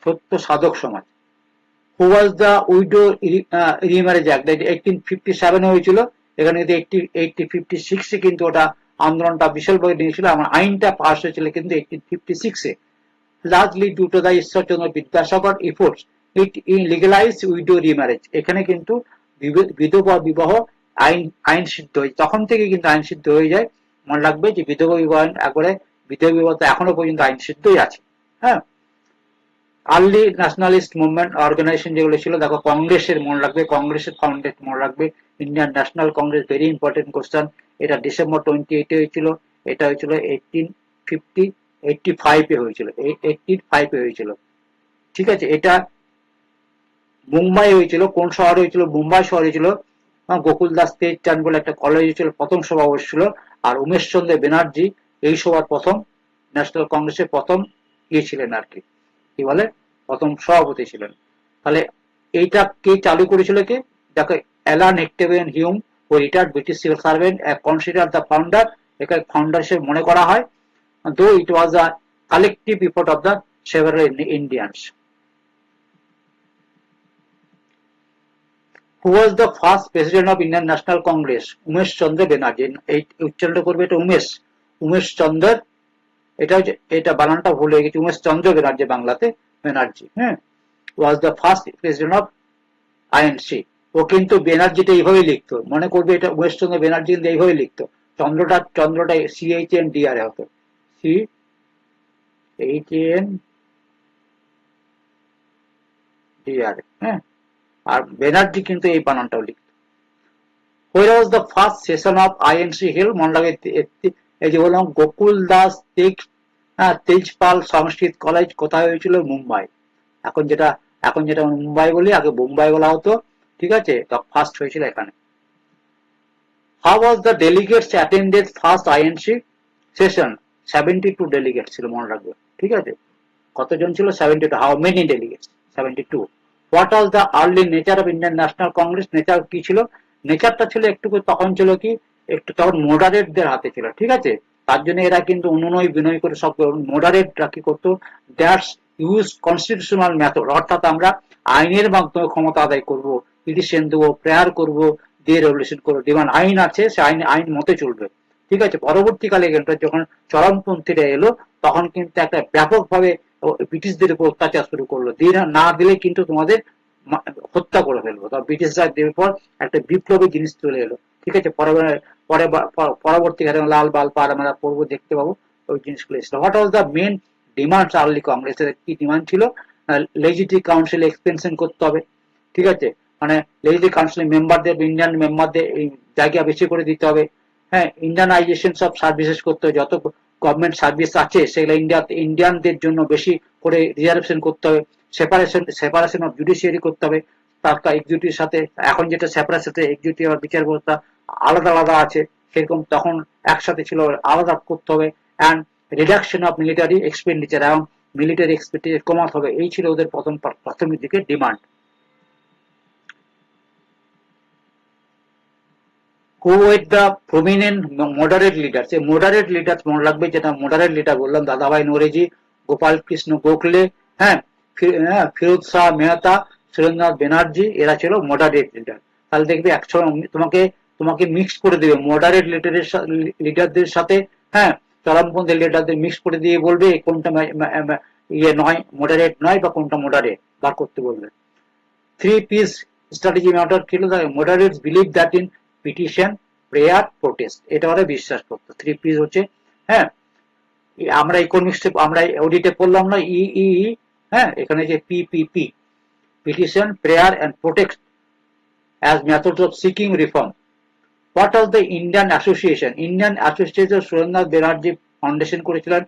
Satya Sadhak Samaj. Who was the widow remarriage act? 1857 হয়েছিল। এখানে কিন্তু 1856 এ কিন্তু ওটা আন্দোলনটা বিশালভাবে নিয়েছিল। আমার আইনটা পাস হয়েছিল কিন্তু 1856 এ। Largely due to the Ishwarchandra Vidyasagar efforts it legalize widow remarriage. এখানে কিন্তু বিধবা বিবাহ আইন সিদ্ধ হয়ে, তখন থেকে কিন্তু আইন সিদ্ধ হয়ে যায়। মনে রাখবে যে বিধবা বিবাহ একবারে, বিধবা বিবাহ এখনো পর্যন্ত আইন সিদ্ধই আছে। হ্যাঁ, আর্লি ন্যাশনালিস্ট মুভমেন্ট অর্গানাইজেশন যেগুলো ছিল, দেখো কংগ্রেসের মনে রাখবে, কংগ্রেসের ফাউন্ডেড মনে রাখবে, Indian National Congress, very important question. এটা ডিসেম্বর 28 এ হয়েছিল। এটা হয়েছিল 1885 এ হয়েছিল, 1885 এ হয়েছিল। ঠিক আছে, এটা মুম্বাই হয়েছিল। কোন শহরে হয়েছিল? মুম্বাই শহরে হয়েছিল। গোকুল দাস তেজচাঁদ বলে একটা কলেজ হয়েছিল, প্রথম সভা বসছিল। আর উমেশ চন্দ্র ব্যানার্জি এই সভার প্রথম ন্যাশনাল কংগ্রেসের প্রথম ছিলেন আর কি বলে প্রথম সভাপতি ছিলেন। তাহলে এইটা কে চালু করেছিল? কে? দেখো, অ্যালান অক্টেভিয়ান হিউম, ও retired British civil servant, consider the founder, একে ফাউন্ডার হিসেবে মনে করা হয়, though it was a collective effort of the several Indians. Who was the first president of Indian National Congress? Umesh Chandra Banerjee. এই উচ্চারণটা করবে এটা উমেশ চন্দ্র, এটা বানানটা ভুল হয়ে গেছে, উমেশ চন্দ্র ব্যানার্জি বাংলাতে, ব্যানার্জি, হ্যাঁ, was the first president of INC. ও কিন্তু ব্যানার্জিটা এইভাবে লিখতো, মনে করবে এটা উমেশ চন্দ্র ব্যানার্জি কিন্তু এইভাবে লিখতো, চন্দ্রটা CHNDR হতো, CHNDR, হ্যাঁ, আর ব্যানার্জি কিন্তু এই বানানটাও লিখতো। Where was the first session of INC held? মনে লাগে এই যে বললাম গোকুল দাস তেজপাল সংস্কৃত কলেজ কোথায় হয়েছিল? মুম্বাই। এখন যেটা মুম্বাই বলি, আগে বোম্বাই বলা হতো, ঠিক আছে, তো ফার্স্ট হয়েছিল এখানে। How was the delegates attended first INC session? 72 delegate ছিল, মনে রাখবে, ঠিক আছে, কতজন ছিল? 72। How many delegates? 72. What was the early nature of Indian National Congress? Nature কি ছিল? নেচারটা ছিল একটু তখন ছিল কি, একটু তখন মোডারেটদের হাতে ছিল, ঠিক আছে, তার জন্য এরা কিন্তু অনুনয় বিনয় করে সব, মোডারেটরা কি করতো, দ্যাটস ইউজ কনস্টিটিউশনাল মেথড, অর্থাৎ আমরা আইনের মাধ্যমে ক্ষমতা আদায় করব, পিটিশন দেবো, প্রেয়ার করব, দিয়ে রেভলিউশন করবো, যেমন আইন আছে সে আইন মতে চলবে, ঠিক আছে। পরবর্তীকালে কিন্তু যখন চরমপন্থীরা এলো, তখন কিন্তু একটা ব্যাপকভাবে ব্রিটিশদের উপর অত্যাচার শুরু করলো, না দিলে কিন্তু তোমাদের হত্যা করে ফেলবো। তবে ব্রিটিশরা দেওয়ার পর একটা বিপ্লবী জিনিস চলে এলো, ঠিক আছে, পরবর্তীকালে লাল বাল পার আমরা পড়বো, দেখতে পাবো ওই জিনিসগুলো এসেছিল। What was the main demand early কংগ্রেসের? কি ডিমান্ড ছিল? লেজিসলেটিভ কাউন্সিল এক্সপেনশন করতে হবে, ঠিক আছে, মানে লেজিসলেটিভ কাউন্সিলের মেম্বারদের, ইন্ডিয়ান মেম্বারদের এই জায়গা বেশি করে দিতে হবে, হ্যাঁ, ইন্ডিয়ানাইজেশন সব সার্ভিসেস করতে হবে, যত গভর্নমেন্ট সার্ভিস আছে সেগুলো ইন্ডিয়ানদের জন্য বেশি করে রিজার্ভেশন করতে হবে, সেপারেশন অফ জুডিশিয়ারি করতে হবে, তার এক্সিকিউটিভের সাথে, এখন যেটা সেপারেশন এক্সিকিউটিভ আর বিচার ব্যবস্থা আলাদা আলাদা আছে, সেরকম তখন একসাথে ছিল, আলাদা করতে হবে, and reduction of military expenditure, এবং মিলিটারি এক্সপেন্ডিচার কমাতে হবে, এই ছিল ওদের প্রাথমিক দিকে demand. who were the prominent moderate leaders? এই moderate leaders মনে রাখবে, যেটা moderate leader বললাম, দাদাভাই নওরোজি, গোপাল কৃষ্ণ গোখলে, হ্যাঁ, ফিরোজ শাহ মেহতা, সুরেন্দ্রনাথ ব্যানার্জি, এরা ছিল moderate leader। তাহলে দেখবে একসময় তোমাকে মিক্স করে দেবে moderate লিডারদের সাথে, হ্যাঁ, চরমপন্থী লিডারদের মিক্স করে দিয়ে বলবে কোনটা ইয়ে নয়, moderate নয়, বা কোনটা moderate বার করতে বলবে। 3 P's strategy matter ছিল, moderates believe that in petition, prayer, protest, এটা ওরা বিশ্বাস করতো। 3 P's হচ্ছে, হ্যাঁ, আমরা ইকোনমিক্সে, আমরা অডিটে পড়লাম না, হ্যাঁ, এখানে যে PPP, petition, prayer and protest as methods of seeking reform. What was the Indian Association? Indian Association Surendranath Banerjee foundation করেছিলেন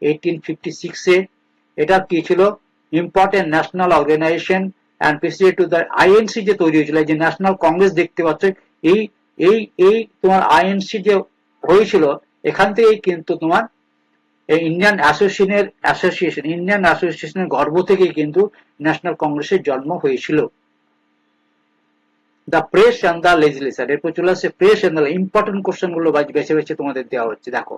1856 এ। এটা কি ছিল? Important national organisation and president to the INC যে তৈরি হয়েছিল, যে ন্যাশনাল কংগ্রেস দেখতে পাচ্ছ, এই তোমার INC যে হয়েছিল, এখান থেকেই কিন্তু তোমার ইন্ডিয়ান অ্যাসোসিয়েশনের গর্ভ থেকেই কিন্তু ন্যাশনাল কংগ্রেসের জন্ম হয়েছিল। The press and the legislature, এরপর চলে আসছে press and the, important question গুলো বেছে বেছে তোমাদের দেওয়া হচ্ছে। দেখো,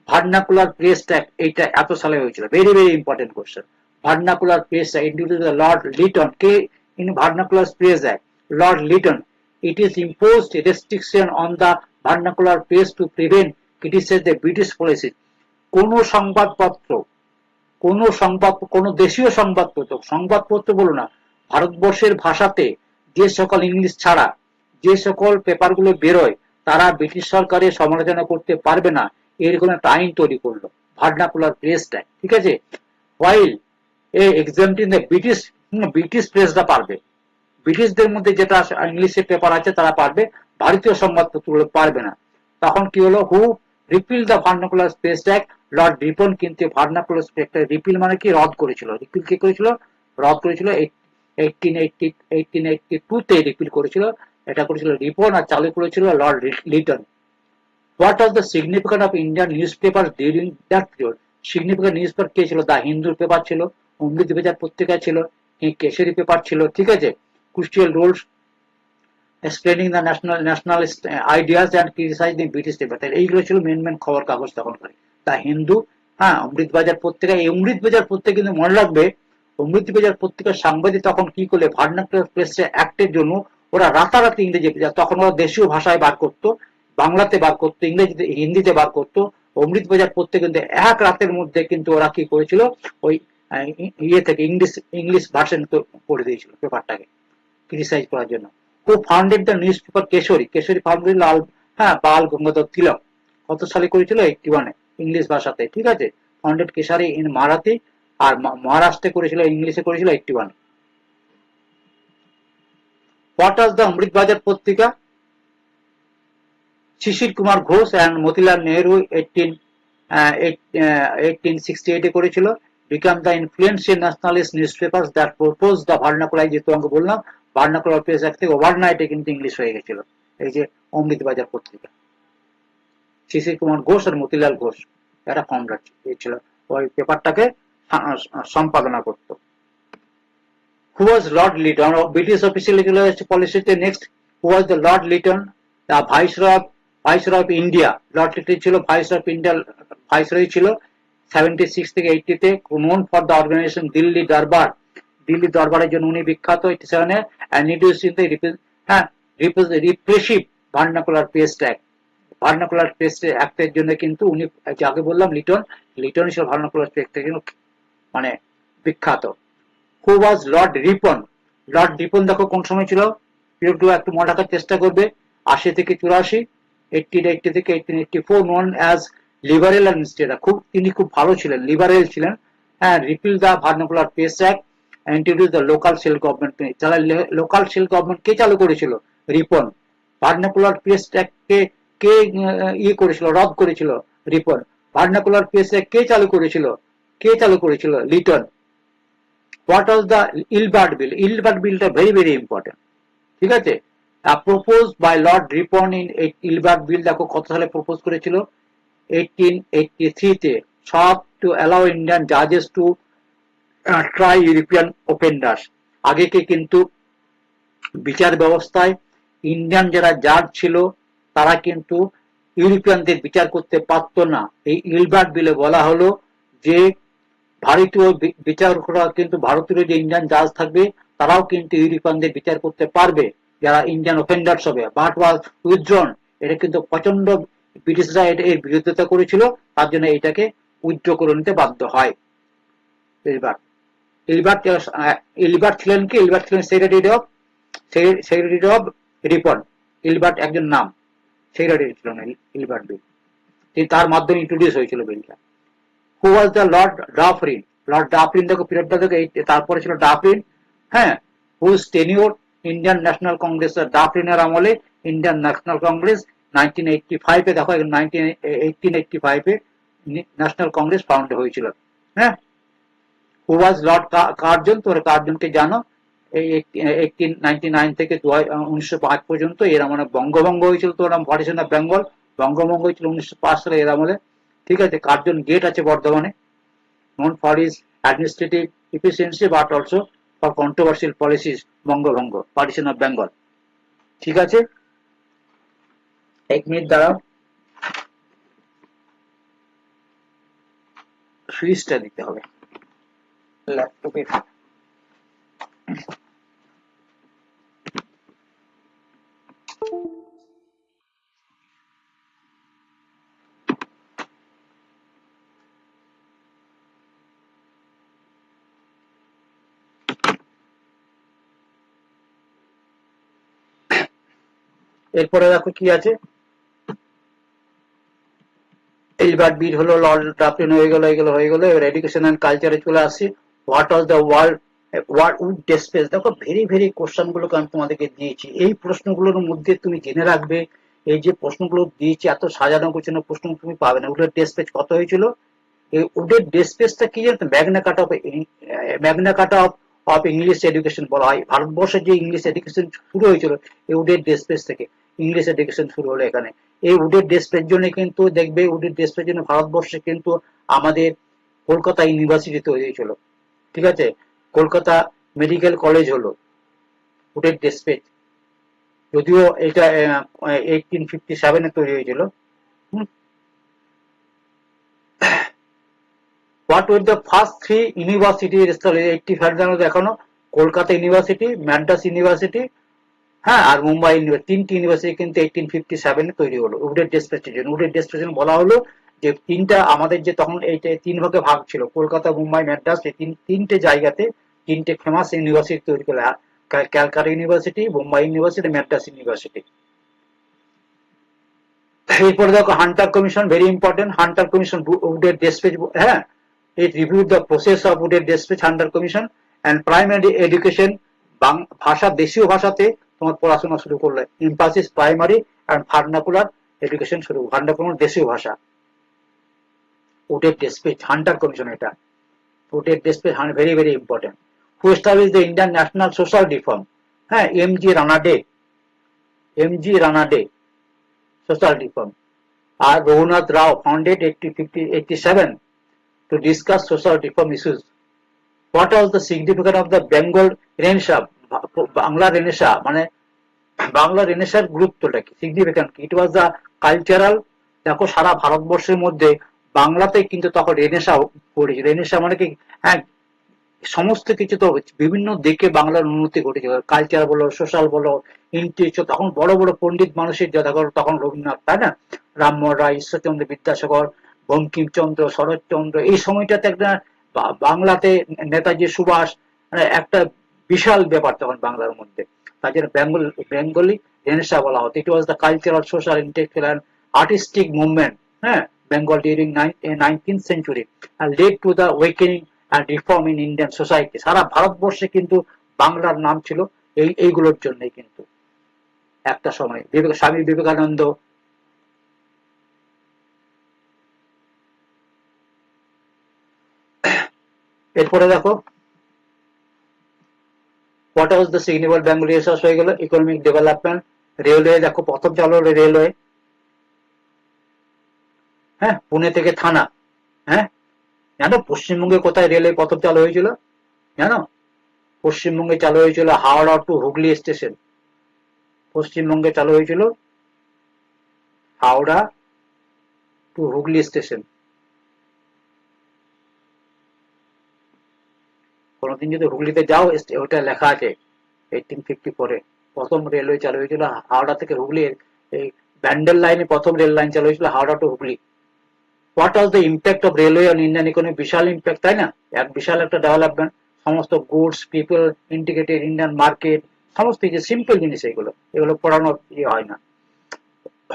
ভার্নাকুলার প্রেস অ্যাক্ট, এইটা এত সালে হয়েছিল, very very important question. Vernacular press act introduced by Lord Lytton. কে in vernacular press act? Lord Lytton. It is imposed a restriction on the vernacular press to prevent criticize the British policy. কোন সংবাদপত্র, কোন দেশীয় সংবাদপত্র বলো না, ভারতবর্ষের ভাষাতে যে সকল ইংলিশ ছাড়া যে সকল পেপারগুলো বেরোয়, তারা ব্রিটিশ সরকারের সমালোচনা করতে পারবে না, এরকম একটা আইন তৈরি করলো, ভার্নাকুলার প্রেস অ্যাক্ট, ঠিক আছে। while exempting the ব্রিটিশ প্রেসরা পারবে, ব্রিটিশদের মধ্যে যেটা ইংলিশের পেপার আছে তারা পারবে, ভারতীয় সংবাদপত্রগুলো পারবে না। তখন কি হলো? Who repeal the vernacular press act? Lord Ripon কিন্তু ভার্নাকুলার প্রেস অ্যাক্ট রিপিল মানে কি? রদ করেছিল। রিপিল কে করেছিল? রদ করেছিল 1882 তে রিপিল করেছিল, এটা করেছিল রিপন, আর চালু করেছিল Lord Liton. What was the significance of Indian newspapers during that period? Significant newspaper কে ছিল? দা হিন্দুর পেপার ছিল, অমৃত বাজার পত্রিকা ছিল, কেশরী পেপার ছিল, ঠিক আছে, crucial roles explaining the nationalist ideas and criticizing the British paper। তাহলে এইগুলো ছিল মেন খবর কাগজ তখনকার। দা হিন্দু, হ্যাঁ, অমৃত বাজার পত্রিকা। এই অমৃত বাজার পত্রিকা কিন্তু মনে রাখবে, অমৃত বাজার পত্রিকার সাংবাদিক তখন কি করলে, ভার্নাকুলার প্রেস অ্যাক্টের জন্য ওরা রাতারাতি ইংরেজি, তখন ওরা দেশীয় ভাষায় বার করতো, বাংলাতে বার করতো, ইংরেজিতে, হিন্দিতে বার করতো। অমৃত বাজার পত্রিকা কিন্তু এক রাতের মধ্যে কিন্তু ওরা কি করেছিল, ওই ইয়ে থেকে ইংলিশ ভার্সন করে দিয়েছিল পেপারটাকে, ক্রিটিসাইজ করার জন্য। Who founded the newspaper Kesari? Kesari founded Lal, হ্যাঁ, বাল গঙ্গাধর তিলক। কত সালে করেছিল? 81-এ, ইংলিশ ভাষাতে, ঠিক আছে। ফাউন্ডেড কেশরী ইন মারাঠি, আর মহারাষ্ট্রে করেছিল, ইংলিশে করেছিল 81। What was the অমৃত বাজার পত্রিকা? শিশির কুমার ঘোষ and মতিলাল নেহরু 1868-এ করেছিল। Become the influential nationalist newspapers that proposed the vernacular, যেহেতু আমাকে বললাম ভার্নাকুলার প্রেস অ্যাক্ট থেকে ওভারনাইটে কিন্তু ইংলিশ হয়ে গেছিল এই যে অমৃত বাজার পত্রিকা। শিশির কুমার ঘোষ আর মতিলাল ঘোষ এরা ফাউন্ডার ছিল, ওই পেপারটাকে সম্পাদনা করতো। Who was Lord Lytton? British officially চলে যাচ্ছে পলিসিতে। Next, who was the Lord Lytton? The Viceroy of India। Lord Liton ছিল ভাইসরয় অফ ইন্ডিয়া, ভাইসরয় ছিল 76 থেকে 80-তে। known for the organization Delhi দরবার, দিল্লি দরবারের জন্য উনি বিখ্যাত। 87-এ and introducing the repressive vernacular press act। Vernacular press অ্যাক্টের জন্য কিন্তু উনি, যাকে বললাম লিটন ছিল ভার্নাকুলার প্রেস অ্যাক্টের জন্য মানে বিখ্যাত। Who was Lord Ripon? Lord Ripon দেখো কোন সময় ছিল, পিরিয়ডগুলো একটু মনে রাখার চেষ্টা করবে। 80 থেকে 84, 80 থেকে 1884, known as লিবারেল and ইনস্টেডার। তিনি খুব ভালো ছিলেন, লিবারেল ছিলেন। হ্যাঁ, repeal the vernacular press act, introduce the local self government. যারা লোকাল সেল গভর্নমেন্ট কে চালু করেছিল? রিপন। ভার্নাকুলার প্রেস অ্যাক্টকে কে ইয়ে করেছিল, রদ করেছিল? রিপন। ভার্নাকুলার প্রেস অ্যাক্ট কে চালু করেছিল? Liton. What was the Ilbert Bill? Ilbert Billটা very important, ঠিক আছে। Proposed by Lord Ripon in Ilbert Bill, দেখো কত সালে প্রপোজ করেছিল? 1883-তে। sought to allow Indian judges to try European offenders। আগে কে কিন্তু বিচার ব্যবস্থায় ইন্ডিয়ান যারা জাজ ছিল তারা কিন্তু ইউরোপিয়ানদের বিচার করতে পারত না। এই ইলবার্ট বিলে বলা হলো যে ভারতীয় বিচারকরা কিন্তু, ভারতীয় যে ইন্ডিয়ান জাজ থাকবে তারাও কিন্তু ইউরোপিয়ানদের বিচার করতে পারবে যারা ইন্ডিয়ান অফেন্ডার্স হবে। But was withdrawn. এটা কিন্তু প্রচন্ড ব্রিটিশরা এর বিরোধিতা করেছিল, তার জন্য এটাকে উইথড্র করে নিতে বাধ্য হয়। ইলবার্ট ছিলেন কি? ইলবার্ট ছিলেন সেক্রেটারি অফ রিপন। ইলবার্ট একজন নাম, সেক্রেটারি ছিলেন ইলবার্ট বিল, তার মাধ্যমে ইন্ট্রোডিউস হয়েছিল বিলটা। Who was the Lord Dufferin? Lord Dufferin দেখো পিরিয়ডটা দেখো, তারপরে ছিল ডাফরিন, হ্যাঁ, whose tenure Indian National Congress. ডাফরিনের আমলে ইন্ডিয়ান ন্যাশনাল কংগ্রেস 1985-এ, দেখো 1885-এ ন্যাশনাল কংগ্রেস ফাউন্ড হয়েছিল, হ্যাঁ। হু ওয়াজ লর্ড কার্জন? তোমরা কার্জনকে জানো, এই 1899 থেকে 1905 পর্যন্ত এর আমলে বঙ্গভঙ্গ হয়েছিল, তোর নাম পার্টিশন অফ বেঙ্গল, বঙ্গভঙ্গ হয়েছিল 1905 সালে এর আমলে, ঠিক আছে। কার্জন গেট আছে বর্ধমানে। known for his administrative efficiency but also for controversial policies, বঙ্গভঙ্গ, partition of Bengal, ঠিক আছে। 1 মিনিট দাঁড়াও, সুইচটা দিতে হবে ল্যাপটপে। এরপরে দেখো কি আছে, ইলবার্ট বিল হলো, লর্ড ডাফরিন হয়ে গেল, এগুলো হয়ে গেল। এবার এডুকেশন এন্ড কালচারে চলে আসছি। What was the world Wood despatch? দেখো ভেরি কোশ্চেন গুলোকে আমি তোমাদেরকে দিয়েছি, এই প্রশ্নগুলোর মধ্যে তুমি জেনে রাখবে, এই যে প্রশ্নগুলো দিয়েছি এত সাজানো গোছানো প্রশ্ন তুমি পাবে না। উডের ডেসপেস কত হয়েছিল? এই উডের ডেসপেসটা কি জানো? ম্যাগনা কার্টা অফ ইংলিশ এডুকেশন বলা হয়। ভারতবর্ষের যে ইংলিশ এডুকেশন শুরু হয়েছিল এই উডের ডেসপেস থেকে ইংলিশ এডুকেশন শুরু হলো এখানে। এই উডের ডেস্কের জন্য কিন্তু দেখবে উডের ডেস্কের জন্য ভারতবর্ষে কিন্তু আমাদের কলকাতা ইউনিভার্সিটি তৈরি হয়েছিল, ঠিক আছে, কলকাতা মেডিকেল কলেজ হলো উডের ডেস্কে, যদিও এটা 1857 তৈরি হয়েছিল। What were the first three university established 85 দেখানো, কলকাতা ইউনিভার্সিটি, ম্যাড্রাস ইউনিভার্সিটি, হ্যাঁ, আর মুম্বাই তিনটি ইউনিভার্সিটি কিন্তু 1857 তৈরি হলো উডের ডেস্কের জন্য। উডের ডেস্কের বলা হলো যে তিনটা আমাদের যে তখন এইটা তিন ভাগে ভাগ ছিল, কলকাতা, মুম্বাই, ম্যাড্রাস, এই তিনটে জায়গাতে তিনটে ফেমাস ইউনিভার্সিটি তৈরি করলো, Calcutta university, Mumbai university, Madras university. এরপরে দেখো Hunter commission, very important. Hunter commission উডের ডেস্পেজ, হ্যাঁ, it reviewed the process of wooded dispatch under commission and primary education, ভাষা দেশীয় ভাষাতে তোমার পড়াশোনা শুরু করলে, emphasis primary and vernacular education শুরু, ভার্নাকুলার দেশীয় ভাষা। উডের ডেস্পেচ হান্টার কমিশন, এটা উডের despatch very very important. Who establish the Indian National social reform, হ্যাঁ, এমজি রানাডে সোশ্যাল রিফর্ম। আর Raghunath Rao founded 1887 to discuss social reform issues. What was the significance of the Bengal Renaissance? Bangla Renaissance মানে বাংলা রেনেসার গুরুত্বটা কি, significant কি? ইট was the cultural, দেখো সারা ভারতবর্ষের মধ্যে বাংলাতে কিন্তু তখন রেনেসা ঘটেছে। রেনেসা মানে কি, হ্যাঁ, সমস্ত কিছু তো বিভিন্ন দিকে বাংলার উন্নতি ঘটেছিল, কালচার বলো, সোশ্যাল বলো, ইন্টেলেকচুয়াল, তখন বড় বড় পণ্ডিত মানুষের দেখো তখন রবীন্দ্রনাথ, তাই না, রামমোহন রায়, ঈশ্বরচন্দ্র বিদ্যাসাগর, বঙ্কিমচন্দ্র, শরৎচন্দ্র, এই সময়টাতে একটা বাংলাতে নেতাজি সুভাষ, মানে একটা বিশাল ব্যাপার তখন বাংলার মধ্যে, তার জন্য বেঙ্গলি রেনেসা বলা হতো। It was the cultural, social, intellectual and artistic movement, হ্যাঁ, Bengal during 19th century and led to the awakening and reform in Indian society। সারা ভারতবর্ষে কিন্তু বাংলার নাম ছিল এইগুলোর জন্যই কিন্তু একটা সময়। স্বামী বিবেকানন্দ, এরপরে দেখো what was the significant Bengali research হয়ে গেল। ইকোনমিক ডেভেলপমেন্ট, রেলওয়ে দেখো প্রথম চালু হলো রেলওয়ে, হ্যাঁ, পুনে থেকে থানা, হ্যাঁ, জানো পশ্চিমবঙ্গে কোথায় রেলওয়ে প্রথম চালু হয়েছিল জানো? পশ্চিমবঙ্গে চালু হয়েছিল হাওড়া টু হুগলি স্টেশন, পশ্চিমবঙ্গে চালু হয়েছিল হাওড়া টু হুগলি স্টেশন। কোনদিন যদি হুগলিতে যাও ওটা লেখা আছে 1854 প্রথম রেলওয়ে চালু হয়েছিল হাওড়া থেকে হুগলি, এই ব্যান্ডেল লাইনে প্রথম রেল লাইন চালু হয়েছিল Howrah to Hooghly. What was the impact of railway on Indian economy? বিশাল ইম্প্যাক্ট, তাই না, এক বিশাল একটা ডেভেলপমেন্ট, সমস্ত goods, people, integrated Indian market, সমস্ত যে সিম্পল জিনিস, এগুলো পড়ানোর ইয়ে হয় না।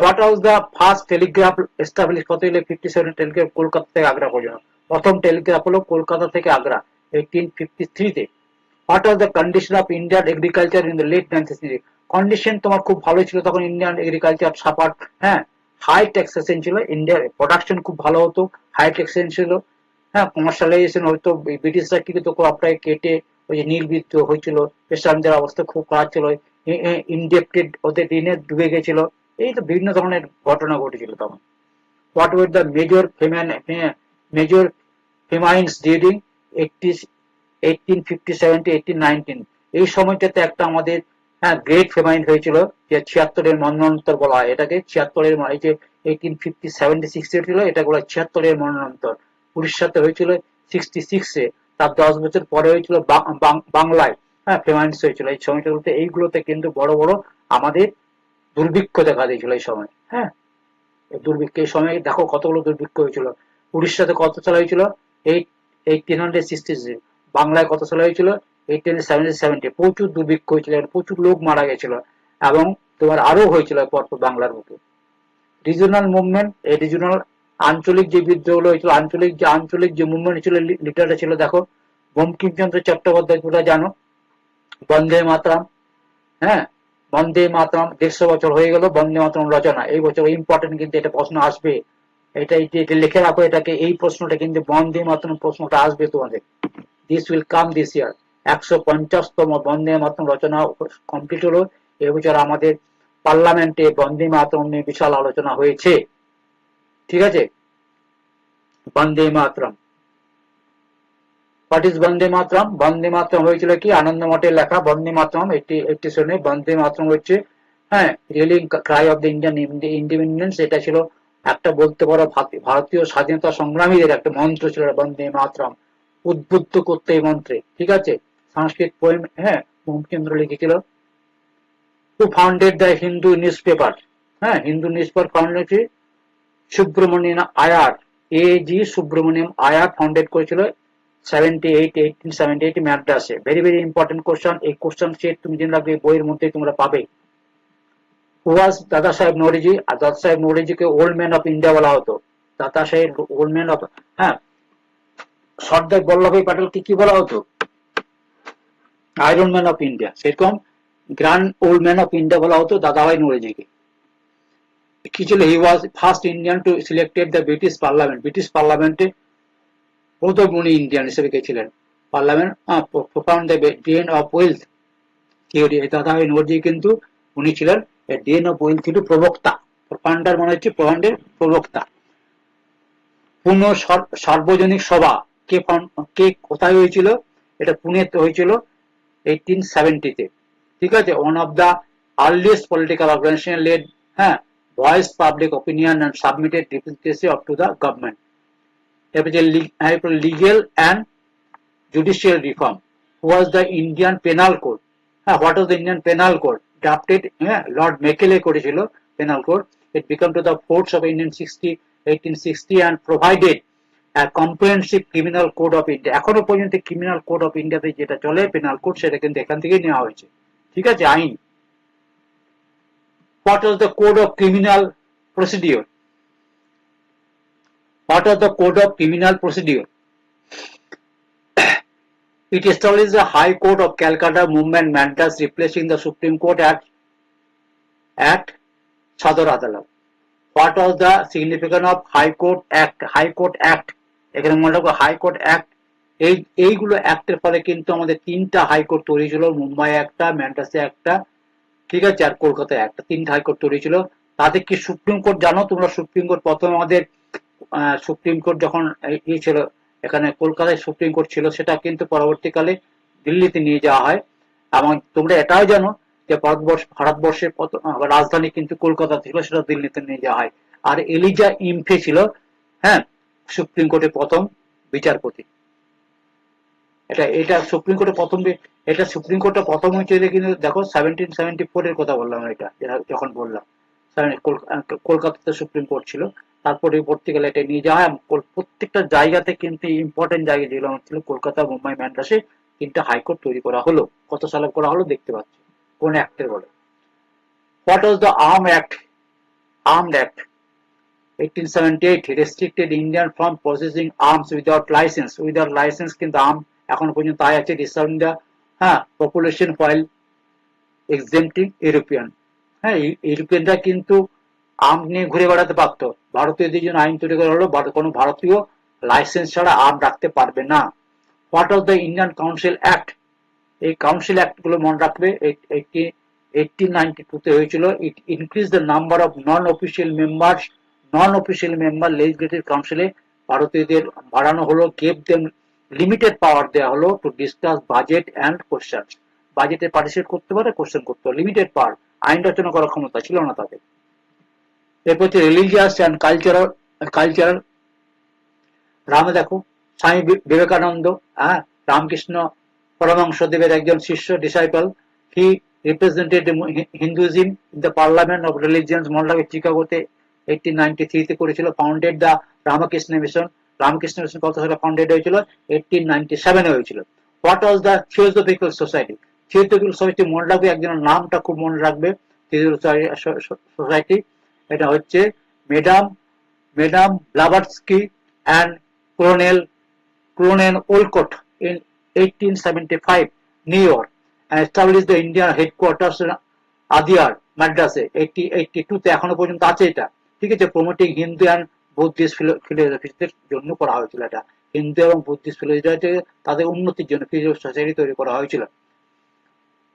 What was the first telegraph establish? কত হলো 57 টেলিগ্রাফ, কলকাতা থেকে আগ্রা পর্যন্ত প্রথম টেলিগ্রাফ হলো কলকাতা থেকে আগ্রা 1853 তে। What was the condition of Indian agriculture in the late 19th century? Condition তোমার খুব ভালো ছিল তখন ইন্ডিয়ান এগ্রিকালচার, সাপার, হ্যাঁ, হাই ট্যাক্সেশন ছিল, ইন্ডিয়ার প্রোডাকশন খুব ভালো হতো, হাই ট্যাক্সেশন ছিল, হ্যাঁ, কমার্শিয়ালাইজেশন হয়তো, ব্রিটিশরা কি করতো ক্রপটাকে কেটে ওই যে নীলবিদ্ধ হয়েছিল, পেশানদের অবস্থা খুব খারাপ ছিল, ইনডেপ্টেড, ওদের ঋণে ডুবে গেছিল, এই তো বিভিন্ন ধরনের ঘটনা ঘটেছিল তখন। What were the major famines during 1857 to 1819? এই সময়টাতে একটা আমাদের, হ্যাঁ, গ্রেট ফেমাইন হয়েছিল, যে 76-এর মন্বন্তর বলা হয় এটাকে, 76-এর, এই যে 1857-60 ছিল, এটা বলা 76-এর মন্বন্তর। উড়িষ্যাতে হয়েছিল 66-এ, তার 10 বছর পরে হয়েছিল বাংলায়, হ্যাঁ, ফেমাইন্স হয়েছিল। এই সময়টাতে এইগুলোতে কিন্তু বড় বড় আমাদের দুর্ভিক্ষ দেখা দিয়েছিল এই সময়, হ্যাঁ, দুর্ভিক্ষ এই সময় দেখো কতগুলো দুর্ভিক্ষ হয়েছিল। উড়িষ্যাতে কত সালে হয়েছিল 1860, বাংলায় কত সালে হয়েছিল 1870, প্রচুর দুর্ভিক্ষ হয়েছিল, প্রচুর লোক মারা গেছিল, এবং তোমার আরো হয়েছিল পরপর বাংলার বুকে। রিজনাল মুভমেন্ট, এই রিজনাল আঞ্চলিক যে বিদ্রোহগুলো হয়েছিল, আঞ্চলিক যে মুভমেন্ট ছিল, লিডারটা ছিল দেখো বঙ্কিমচন্দ্র চট্টোপাধ্যায়, তোমরা জানো, বন্দে মাতরম, হ্যাঁ, বন্দে মাতরম 150 বছর হয়ে গেল বন্দে মাতরম রচনা, এই বছর ইম্পর্টেন্ট কিন্তু এটা প্রশ্ন আসবে, এটা লিখে রাখো এটাকে, এই প্রশ্নটা কিন্তু বন্দে মাতরম প্রশ্নটা আসবে তোমাদের, this will come this year. 150তম বন্দে মাতরম রচনা কমপ্লিট হলো এবছর আমাদের পার্লামেন্টে বন্দে মাতরম নিয়ে বিশাল আলোচনা হয়েছে। ঠিক আছে, বন্দে মাতরম। হোয়াট ইজ বন্দে মাতরম? বন্দে মাতরম হয়েছিল কি আনন্দ মঠের লেখা বন্দে মাতরম 87 বন্দে মাতরম হচ্ছে হ্যাঁ rallying cry of the Indian independence. এটা ছিল একটা বলতে পারো ভারতীয় স্বাধীনতা সংগ্রামীদের একটা মন্ত্র ছিল বন্দে মাতরম, উদ্বুদ্ধ করতে এই মন্ত্রে। ঠিক আছে, সংস্কৃত পোয়েম হ্যাঁ বঙ্কিমচন্দ্র লিখেছিল। Who founded the Hindu news paper? হ্যাঁ, হিন্দু নিউজ পেপার ফাউন্ড হয়েছে সুব্রমণিয়ান আয়ার, জি সুব্রমণিয়াম আয়ার ফাউন্ডেড করেছিল 1878 ম্যাড্রাসে। Very very important question. এই কোশ্চেন সেট তুমি জেনে রাখবে, বইয়ের মধ্যে তোমরা পাবে। হু ওয়াজ দাদা সাহেব নওরোজি? আর দাদা সাহেব নওরোজিকে ওল্ড ম্যান অফ ইন্ডিয়া বলা হতো। দাদা সাহেব ওল্ড ম্যান অফ হ্যাঁ সর্দার বল্লভভাই প্যাটেলকে কি বলা হতো? Iron man of India. সেরকম grand old man of India বলা হতো দাদাভাই নওরোজিকে। কি ছিল? He was first Indian to selected the British parliament. British পার্লামেন্টে প্রথম উনি ইন্ডিয়ান হিসেবে গেছিলেন। Parliament profound the drain of wealth theory. Dadabhai Naoroji কিন্তু উনি ছিলেন ড্রেন অফ ওয়েলথ থিওরি প্রবক্তা। প্রোফাউন্ডার মানে হচ্ছে প্রবন্ধের প্রবক্তা। পূর্ণ সার্বজনীন সভা কে কোথায় হয়েছিল? এটা পুনেতে হয়েছিল 1870-তে। ঠিক আছে, one of the earliest political organization led হ্যাঁ voice public opinion and submitted representative of to the government. এরপর legal and judicial reform. Was the Indian penal code? হ্যাঁ, what was the Indian penal code? Drafted হ্যাঁ Lord Macaulay করেছিল penal code. It became to the force of 1860 and provided a comprehensive criminal code of India. এখনো পর্যন্ত criminal code of ইন্ডিয়াতে যেটা চলে penal code, সেটা কিন্তু এখান থেকেই নেওয়া হয়েছে। ঠিক আছে, আইন। What was the code of criminal procedure? What was the code of criminal procedure? It established the High Court of Calcutta, Mumbai and Madras, replacing the Supreme Court at Sadar Adalat. What was the significance of High Court Act? High Court Act এখানে মনে রাখবো high court act. এইগুলো অ্যাক্টের ফলে কিন্তু আমাদের তিনটা high court তৈরি ছিল, মুম্বাই একটা, ম্যাড্রাসে একটা, ঠিক আছে, আর কলকাতায় একটা। তিনটা হাইকোর্ট তৈরি ছিল। তাদের কি সুপ্রিম কোর্ট জানো তোমরা? সুপ্রিম কোর্ট প্রথম আমাদের সুপ্রিম কোর্ট যখন ছিল এখানে কলকাতায় সুপ্রিম কোর্ট ছিল, সেটা কিন্তু পরবর্তীকালে দিল্লিতে নিয়ে যাওয়া হয়। এবং তোমরা এটাও জানো যে ভারতবর্ষের রাজধানী কিন্তু কলকাতা ছিল, সেটা দিল্লিতে নিয়ে যাওয়া হয়। আর এলিজা ইমফে ছিল হ্যাঁ সুপ্রিম কোর্টের প্রথম বিচারপতি। এটা সুপ্রিম কোর্টের প্রথম, এটা সুপ্রিম কোর্টটা প্রথম হয়েছিল কিন্তু দেখো 1774 এর কথা বললাম, এটা যখন বললাম কলকাতাতে সুপ্রিম কোর্ট ছিল। তারপরে পরবর্তীকালে এটা নিয়ে যাওয়া হয়। প্রত্যেকটা জায়গাতে কিন্তু ইম্পর্টেন্ট জায়গা যেগুলো ছিল কলকাতা, মুম্বাই, ম্যাড্রাসে তিনটা হাইকোর্ট তৈরি করা হলো। কত সালে করা হলো দেখতে পাচ্ছি, কোন অ্যাক্টের বলে। What was the armed act? 1878 restricted Indian from possessing arms without license. Without license কিন্তু আর্ম এখনো পর্যন্ত তাই আছে। Disarmed the population while exempting European. হ্যাঁ, ইউরোপিয়ানরা কিন্তু আর্ম নিয়ে ঘুরে বেড়াতে পারতো। ভারতীয়দের জন্য আইন তৈরি করা হলো, কোনো ভারতীয় লাইসেন্স ছাড়া আর্ম রাখতে পারবে না। What was the Indian council act? এই কাউন্সিল অ্যাক্ট গুলো মনে রাখবে, 1892 তে হয়েছিল। It increase the number of non official member legislative কাউন্সিলে ভারতীয়দের বাড়ানো হলো। গেভ দেম লিমিটেড পাওয়ার দেওয়া হলো to discuss budget and question. বাজেটে পার্টিসিপেট করতে পারে, কোশ্চেন করতে পারে, লিমিটেড পাওয়ার, আইন রচনা করার ক্ষমতা ছিল না তাদের। এরপর হচ্ছে রিলিজিয়াস অ্যান্ড কালচারাল। রামে দেখো স্বামী বিবেকানন্দ রামকৃষ্ণ পরমহংসদেবের একজন শিষ্য, disciple. He represented Hinduism in the parliament of religions. মনে রাখবে চিকাগোতে 1893 তে করেছিল। Founded the Ramakrishna mission. Ramakrishna mission কত সালে ফাউন্ডেড হয়েছিল? 1897 হয়েছিল। What was the theosophical society? Theosophical society মনে রাখবে, একজনের নামটা খুব মনে রাখবে। থিওসফিক্যাল সোসাইটি এটা হচ্ছে madam Blavatsky and Colonel Olcott in 1875, New York, and established the Indian headquarters in Adyar, Madras, 1882 তে এখনো পর্যন্ত আছে এটা। ঠিক আছে, প্রমোটিং হিন্দু অ্যান্ড বুদ্ধিস্ট ফিলোসফিদের জন্য করা হয়েছিল। এটা হিন্দু এবং বুদ্ধিস্ট ফিলোসফি তাদের উন্নতির জন্য ফিলোসফি সোসাইটি তৈরি করা হয়েছিল।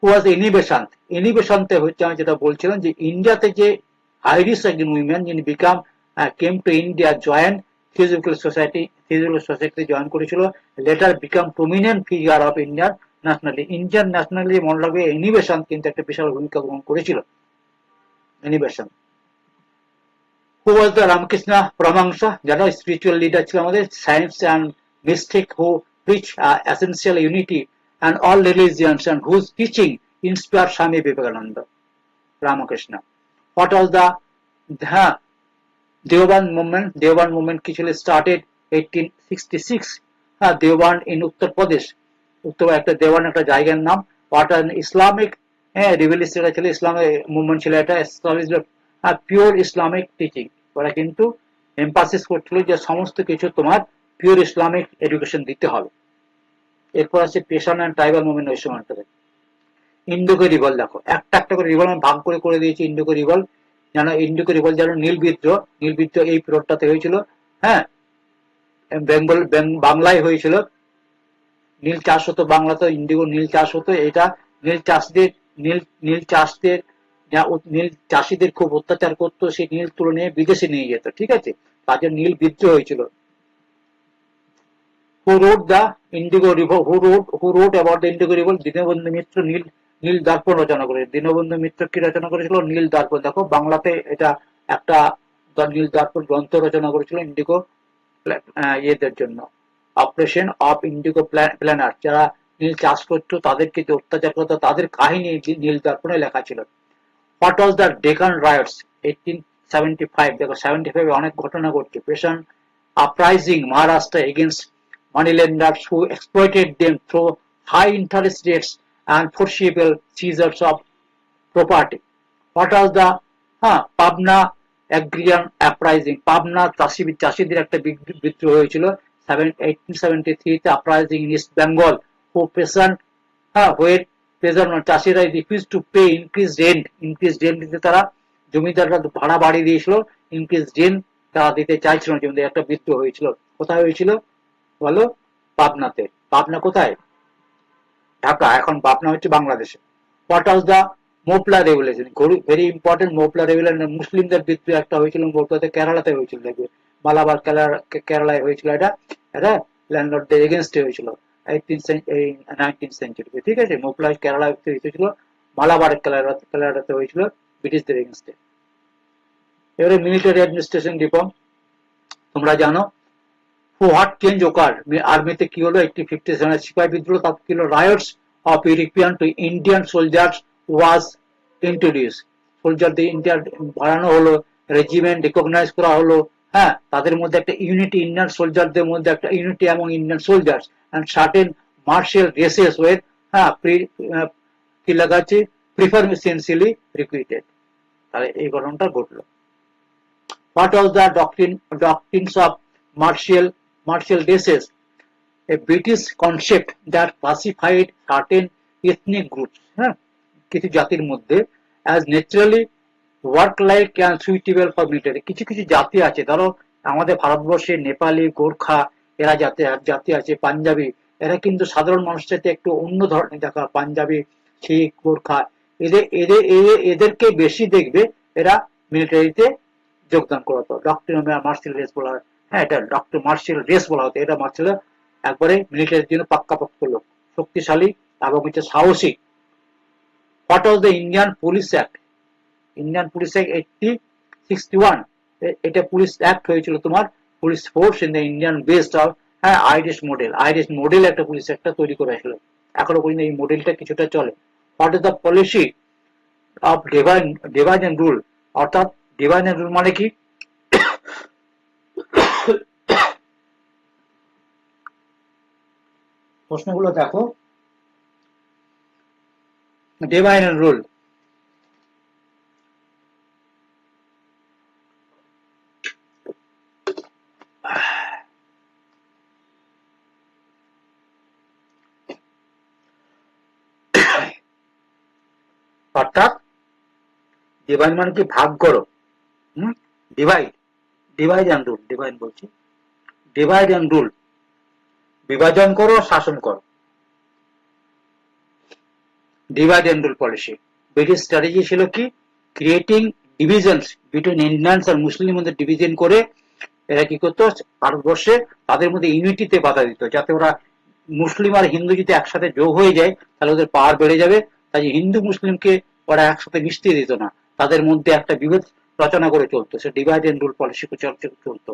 ওয়াজ এনি বেশান্ত। এনি বেশান্তে হচ্ছে আমি যেটা বলছিলাম যে ইন্ডিয়াতে যে আইরিশ একজন উইমেন যিনি became came to India join theosophical society join করেছিল, later became prominent figure of Indian nationally. Indian nationally মনে রাখবে এনি বেশান্ত কিন্তু একটা বিশাল ভূমিকা গ্রহণ করেছিল। Any বেশান্ত who was the Ramakrishna Paramahansa, যারা স্পিরিচুয়াল লিডার ছিল আমাদের, science and mystic who preach essential unity and all religions and whose teaching inspired Swami Vivekananda, Ramakrishna. What was the Deoband movement ki chile started 1866. Deoband in Uttar Pradesh. Uttar একটা দেওবান একটা জায়গার নাম। What an Islamic revolution ছিল, Islamic movement ছিল এটা, established pure Islamic teaching. ওরা কিন্তু emphasis করছিল যে সমস্ত কিছু তোমার পিওর ইসলামিক এডুকেশন দিতে হবে। এরপর আছে পেশান অ্যান্ড ট্রাইবাল মুভমেন্ট ওই সময়টাতে। ইন্ডোকে রিভল দেখো, একটা একটা করে রিভল আমি ভাগ করে দিয়েছি। ইন্ডোকে রিভল জানো, ইন্ডোকে রিভল জানো, নীল বিদ্রোহ এই পিরিয়ডটাতে হয়েছিল। হ্যাঁ, বাংলায় হয়েছিল। নীল চাষ হতো বাংলাতে, ইন্ডিগো নীল চাষ হতো। এটা নীল চাষীদের খুব অত্যাচার করতো, সেই নীল তুলে নিয়ে বিদেশে নিয়ে যেত, ঠিক আছে, তাদের নীল বিদ্রোহ হয়েছিল। who wrote the Indigo Revolt, who wrote about the Indigo Revolt? Dinabandhu Mitra নীল দর্পণ রচনা করে। দীনবন্ধু মিত্র কি রচনা করেছিল? নীল দর্পণ। দেখো বাংলাতে এটা একটা নীল দর্পণ গ্রন্থ রচনা করেছিল ইন্ডিগো ইয়েদের জন্য, অপারেশন অফ ইন্ডিগো প্ল্যানার, যারা নীল চাষ করতো তাদেরকে যে অত্যাচার করতো তাদের কাহিনী নীল দর্পণে লেখা ছিল। What was the Deccan riots 1875? দেখো 75 অনেক ঘটনা ঘটছে। Passion uprising Maharashtra against moneylenders who exploited them through high interest rates and forcible seizures of property. What was the Pabna agrarian uprising? Pabna চাষীদের একটা বিদ্রোহ হয়েছিল 1873 তে, uprising in East Bengal, who peasant where peasant চাষীরা refused to pay increased rent দিতে, তারা জমিদাররা ভাড়া বাড়িয়ে দিয়েছিল, increased rent তারা দিতে চাইছিল না জমিদার। একটা বিদ্রোহ হয়েছিল। কোথায় হয়েছিল বলো? পাবনাতে। পাবনা কোথায়? ঢাকা। এখন পাবনা হচ্ছে বাংলাদেশে। What was the Moplah revolution? Very important. Moplah revolution মুসলিমদের বিদ্রোহ একটা হয়েছিল, বলতে কেরালাতে হয়েছিল, দেখবে মালাবার কেরালায় হয়েছিল। এটা ল্যান্ডলর্ডদের এগেনস্টে হয়েছিল 19th সেঞ্চুরিতে, ঠিক আছে। মোপলা কেরালায় হয়েছিল, মালাবার কেরালাতে হয়েছিল ব্রিটিশদের এগেনস্টে। এবারে মিলিটারি অ্যাডমিনিস্ট্রেশন রিফর্ম তোমরা জানো। হোয়াট চেঞ্জ ওকার? আর্মিতে কি হলো? 1857 সিপাহি বিদ্রোহ। তারপর কি হলো? Ratios of European to Indian soldiers was introduce. সোলজারদের ইন্ডিয়ার বাড়ানো হলো, রেজিমেন্ট রিকগনাইজ করা হলো। হ্যাঁ, তাদের মধ্যে একটা ইউনিটি, ইন্ডিয়ান সোলজারদের মধ্যে একটা ইউনিটি এবং Indian soldiers and certain martial races were কি লেখা আছে? Preferentially recruited. তাহলে এই ঘটনাটা ঘটলো। What was the doctrines of martial races? A British concept that classified certain ethnic groups, কিছু জাতির মধ্যে, as naturally work-like and suitable for military. কিছু কিছু জাতি আছে, ধরো আমাদের ভারতবর্ষে নেপালি, গোর্খা, এরা জাতি আছে, পাঞ্জাবি, এরা কিন্তু সাধারণ মানুষের সাথে একটু অন্য ধরনের দেখা। পাঞ্জাবি, শিখ, গোর্খা, এদেরকে বেশি দেখবে এরা মিলিটারিতে যোগদান করা হতো। ডক্টর মার্শাল রেস বলা হয়। হ্যাঁ, এটা ডক্টর মার্শাল রেস বলা হতো। এটা মার্শাল একবারে মিলিটারির জন্য পাক্কাপোক্ত লোক, শক্তিশালী এবং হচ্ছে সাহসী। What was the Indian police act? Indian police act 1861। এটা পুলিশ অ্যাক্ট হয়েছিল তোমার, police force in the Indian based of Irish model একটা পুলিশ অ্যাক্টটা তৈরি করা হয়েছিল। এখনো পর্যন্ত এই মডেলটা কিছুটা চলে। What is the policy of divide and rule? অর্থাৎ ডিভাইড এন্ড রুল মানে কি? প্রশ্নগুলো দেখো। ডিভাইড এন্ড রুল অর্থাৎ ডিভাইড মানে কি? ভাগ করো। ডিভাইড এন্ড রুল, ডিভাইড বলছি, ডিভাইড এন্ড রুল, বিভাজন করো, শাসন করো। Divide and rule policy. British strategy ছিল কি, ক্রিয়েটিং ডিভিশনস বিটুইন ইন্ডিয়ানস আর মুসলিম মধ্যে ডিভিশন করে এরা কি করতো, ভারতবর্ষে তাদের মধ্যে ইউনিটিতে বাধা দিত, যাতে ওরা মুসলিম আর হিন্দু যদি একসাথে যোগ হয়ে যায় তাহলে ওদের পাওয়ার বেড়ে যাবে। তাই হিন্দু মুসলিমকে ওরা একসাথে মিশতে দিত না, তাদের মধ্যে একটা বিভেদ রচনা করে চলতো, সে ডিভাইড এন্ড রুল পলিসি চলতো।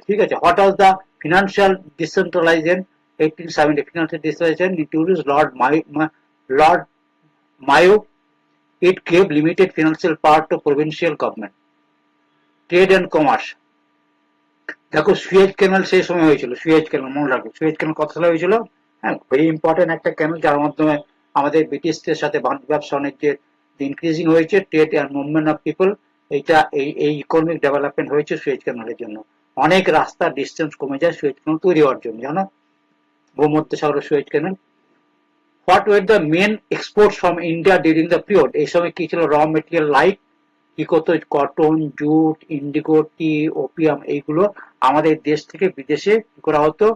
ঠিক আছে। What was the financial decentralisation 1870? Financial decentralisation introduced Lord Mayo. It gave limited financial power to provincial government. Trade and commerce, দেখো সুয়েজ ক্যানেল সেই সময় হয়েছিল, সুয়েজ ক্যানেল মনে রাখো, সুয়েজ ক্যানেল কত সালে হয়েছিল? হ্যাঁ, ভেরি ইম্পর্টেন্ট একটা ক্যানেল, যার মাধ্যমে আমাদের ব্রিটিশদের সাথে ব্যবসা বাণিজ্যের ইনক্রিজিং হয়েছে, trade and movement of people, এইটা এই ইকোনমিক ডেভেলপমেন্ট হয়েছে সুয়েজ ক্যানেলের জন্য। অনেক রাস্তার ডিস্টেন্স কমে যায় সুয়েজ ক্যানেল তৈরি হওয়ার জন্য, জানো, ভূমধ্যসাগরের Suez Canal. What were the main exports from India during the period? এই সময় কি ছিল? র মেটেরিয়াল লাইক কি করতো, cotton, jute, indigo, tea, opium, এইগুলো আমাদের দেশ থেকে বিদেশে কি করা হতো,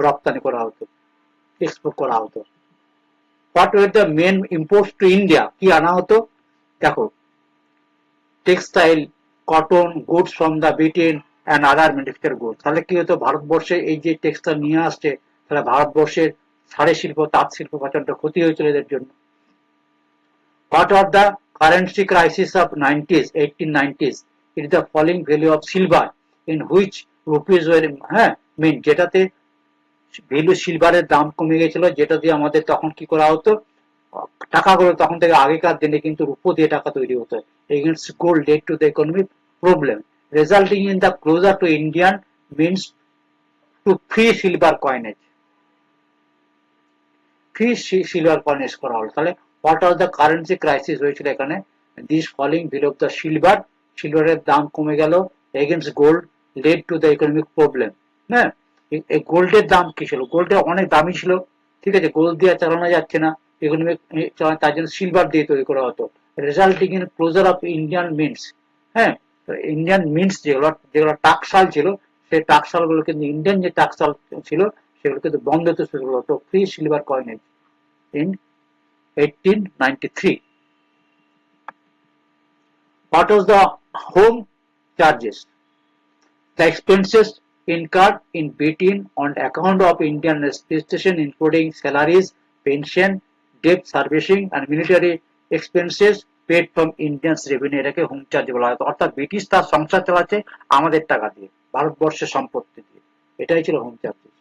রপ্তানি করা হতো, এক্সপোর্ট করা হতো। What were the main imports to India? কি আনা হতো? দেখো, textile, cotton, goods from the Britain and other manufacture goods. তাহলে কি হতো, ভারতবর্ষে এই যে টেক্সটাইল নিয়ে আসছে, তাহলে ভারতবর্ষের শাড়ি শিল্প, তাঁত শিল্প প্রচন্ড ক্ষতি হয়েছিল এদের জন্য। What of the currency crisis of 90s, 1890s? It is the falling value of silver, in which rupees were mean, যেটাতে ভ্যালু সিলভারের দাম কমে গেছিল, যেটা দিয়ে আমাদের তখন কি করা হতো, টাকাগুলো তখন থেকে আগেকার দিনে কিন্তু রূপো দিয়ে টাকা তৈরি হতো। Against gold led to the economic problem, resulting in the closer to Indian means to free silver coinage. Free silver coinage করা হলো। তাহলে what are the currency crisis হয়েছিল এখানে, this falling value of the silver, সিলভারের দাম কমে গেল, against gold led to the economic problem. হ্যাঁ, এই গোল্ডের দাম কি ছিল? গোল্ডের অনেক দামি ছিল, ঠিক আছে, গোল্ড দিয়ে চালানো যাচ্ছে না ইকোনমিক, তার জন্য সিলভার দিয়ে তৈরি করা হতো, resulting in closure of Indian mints. হ্যাঁ, ইন্ডিয়ান মিন্টস যেগুলো যেগুলো টাকশাল ছিল, সেই টাকশাল গুলো কিন্তু ইন্ডিয়ান যে টাকশাল ছিল সেগুলো কিন্তু বন্ধ হতে শুরু হলো, free silver coinage in 1893. What was the home charges? The expenses incurred in Britain on account of Indian administration, including salaries, pension, debt servicing, and military expenses paid from Indians revenue, এটাকে home charge বলা হয়। অর্থাৎ British তার সংসার চালাচ্ছে আমাদের টাকা দিয়ে, ভারতবর্ষের সম্পত্তি দিয়ে, এটাই ছিল home charges.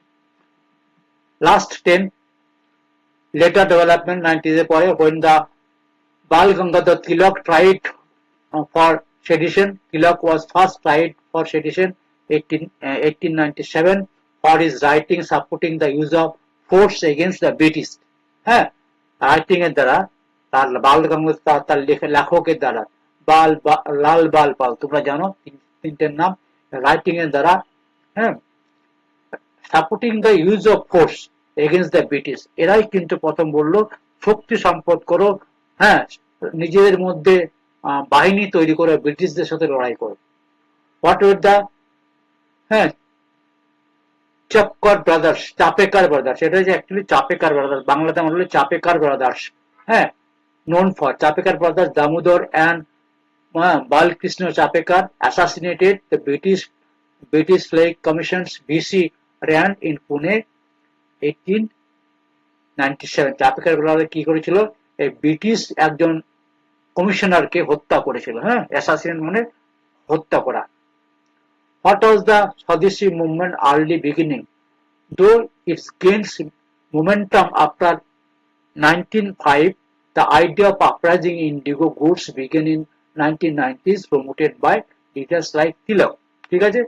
Last 10 later development 90s এর পরে, when the Bal Gangadhar Tilak tried for sedition, Tilak was first tried for sedition 1897 for his writing supporting the use of force against the British. হ্যাঁ, writing এর দ্বারা, তার বাল গঙ্গোপাধ্যায় তার লেখকের দ্বারা, লাল বাল পাল, তোমরা জানো তিনটের নাম, রাইটিং এর দ্বারা, হ্যাঁ, supporting the use of force against the British, এরাই কিন্তু প্রথম বললো শক্তি সম্পদ করো, হ্যাঁ, নিজেদের মধ্যে বাহিনী তৈরি করে ব্রিটিশদের সাথে লড়াই করো। হোয়াট ওয়ার দ্য হ্যাঁ চক্কর ব্রাদার্স, চাপেকার ব্রাদার্স, এটা হচ্ছে অ্যাকচুয়ালি চাপেকার ব্রাদার্স, বাংলাতে আমরা বলি চাপেকার ব্রাদার্স। হ্যাঁ, known for Chapekar brothers Damodar and Balkrishna Chapekar assassinated the British Flag Commission's VC Rand in Pune 1897। Chapekar brother কি করেছিল, এই ব্রিটিশ একজন কমিশনারকে হত্যা করেছিল। হ্যাঁ, অ্যাসাসিনেট মানে হত্যা করা। What was the Swadeshi movement early beginning? Though it gains momentum after 1905, the idea of uprising indigo goods began in 1990s, promoted by leaders like Tilak. ঠিক আছে?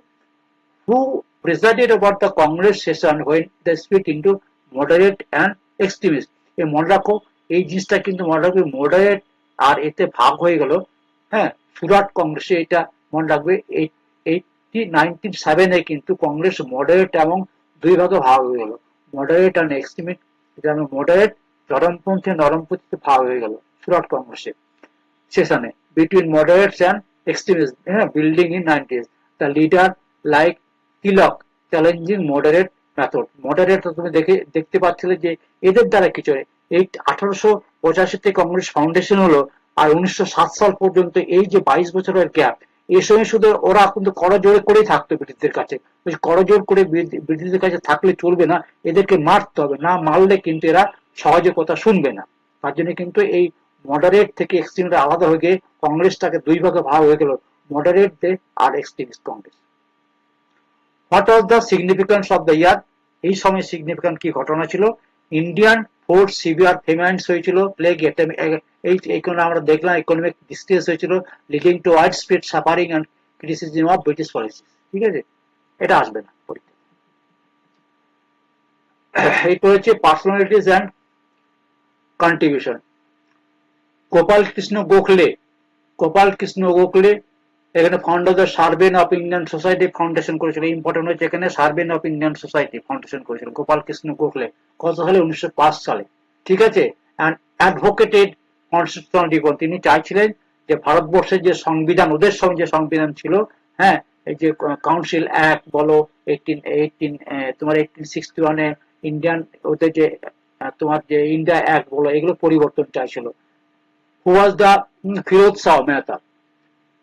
Who presided over the Congress session when they split into moderate and extremist? এই মনে রাখো, এই জিনিসটা কিন্তু মনে রাখবে, মডারেট আর এতে ভাগ হয়ে গেল। হ্যাঁ, সুরাট কংগ্রেসে এটা মনে রাখবে, 1907 কিন্তু কংগ্রেস মডারেট এবং দুই ভাগে ভাগ হয়ে গেল, মডারেট আর এক্সট্রিমিস্ট। এটা মডারেট চরমপন্থী নরমপন্থীতে ভাগ হয়ে গেল সুরাট কংগ্রেসে সেশনে, বিটুইন মডারেটস অ্যান্ড এক্সট্রিমিস্ট। হ্যাঁ, building in 90s, the leader like Tilak challenging moderate method. Moderate তুমি দেখতে পাচ্ছিলে যে এদের দ্বারা কিছু 1800 85 কংগ্রেস ফাউন্ডেশন হলো, আর 1907 সাল পর্যন্ত এই যে 22 বছরের গ্যাপ, এই সময় শুধু ওরা কিন্তু করজোড়ে করেই থাকতো ব্রিটিশদের কাছে। করজোড় করে ব্রিটিশদের কাছে থাকলে চলবে না, এদেরকে মারতে হবে, না মারলে কিন্তু এরা সহজে কথা শুনবে না। তার জন্য কিন্তু এই মডারেট থেকে এক্সট্রিমটা আলাদা হয়ে গিয়ে কংগ্রেসটাকে দুই ভাগে ভাগ হয়ে গেল, মডারেটদের আর extremist Congress. What was the significance of the year? এই সময় সিগনিফিকেন্ট কি ঘটনা ছিল? ইন্ডিয়ান ফোর্স সিভিয়ার ফেমাইন্স হয়েছিল, প্লেগ এই আমরা দেখলাম, ইকোনমিক ডিস্ট্রেস হয়েছিল, leading to wide spread suffering and criticism of British policy. ঠিক আছে, এটা আসবে না পরীক্ষা। এরপর হচ্ছে personalities and contribution. Gopal Krishna Gokhale, Gopal Krishna Gokhale এখানে founder the servant of Indian society foundation করেছিল। ইম্পর্টেন্ট হচ্ছে এখানে servant of Indian society foundation করেছিল গোপাল কৃষ্ণ গোখলে। কত সালে? 1905 সালে। ঠিক আছে, অ্যান্ড অ্যাডভোকেটেড কনস্টিটিউশনাল রিফর্ম। তিনি চাইছিলেন যে ভারতবর্ষের যে সংবিধান, ওদের সঙ্গে যে সংবিধান ছিল, হ্যাঁ, এই যে কাউন্সিল অ্যাক্ট বলো, তোমার 1861 ইন্ডিয়ান ওদের যে তোমার যে ইন্ডিয়া অ্যাক্ট বলো, এগুলো পরিবর্তন চাইছিল। Who was the? Firoz Shah Mehta,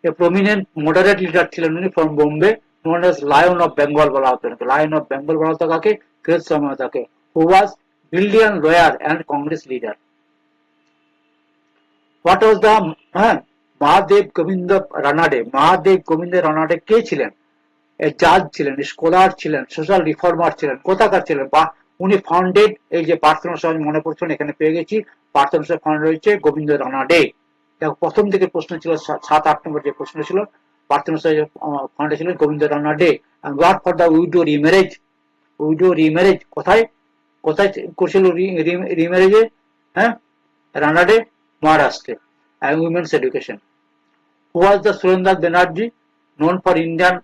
a prominent moderate leader ছিলেন উনি, from Bombay, known as Lion of Bengal বলা হতো। Lion of Bengal বলা হতো কাকে? Firoz Shah মেহতাকে। who was brilliant lawyer and Congress leader. What was the? Mahadev Govinda Ranade. Mahadev Govinda Ranade কে ছিলেন? জাজ ছিলেন, স্কলার ছিলেন, সোশ্যাল রিফর্মার ছিলেন। কোথাকার ছিলেন? বা উনি ফাউন্ডেড এই যে প্রার্থনা সমাজ, মনে পড়ছেন, এখানে পেয়ে গেছি, প্রার্থনা সমাজ ফাউন্ডার হয়েছে গোবিন্দ রানাডে। দেখো প্রথম দিকে প্রশ্ন ছিল 7-8 নম্বর যে প্রশ্ন ছিল, প্রার্থনা সমাজ ফাউন্ডার ছিলেন Govind Ranade. Work for the widow remarriage. Widow remarriage কোথায় কোথায় করছিল রিম্যারেজে? হ্যাঁ, রানাডে, মহারাষ্ট্রে। and women's education. Who was the Surendra Banerjee? Known for Indian,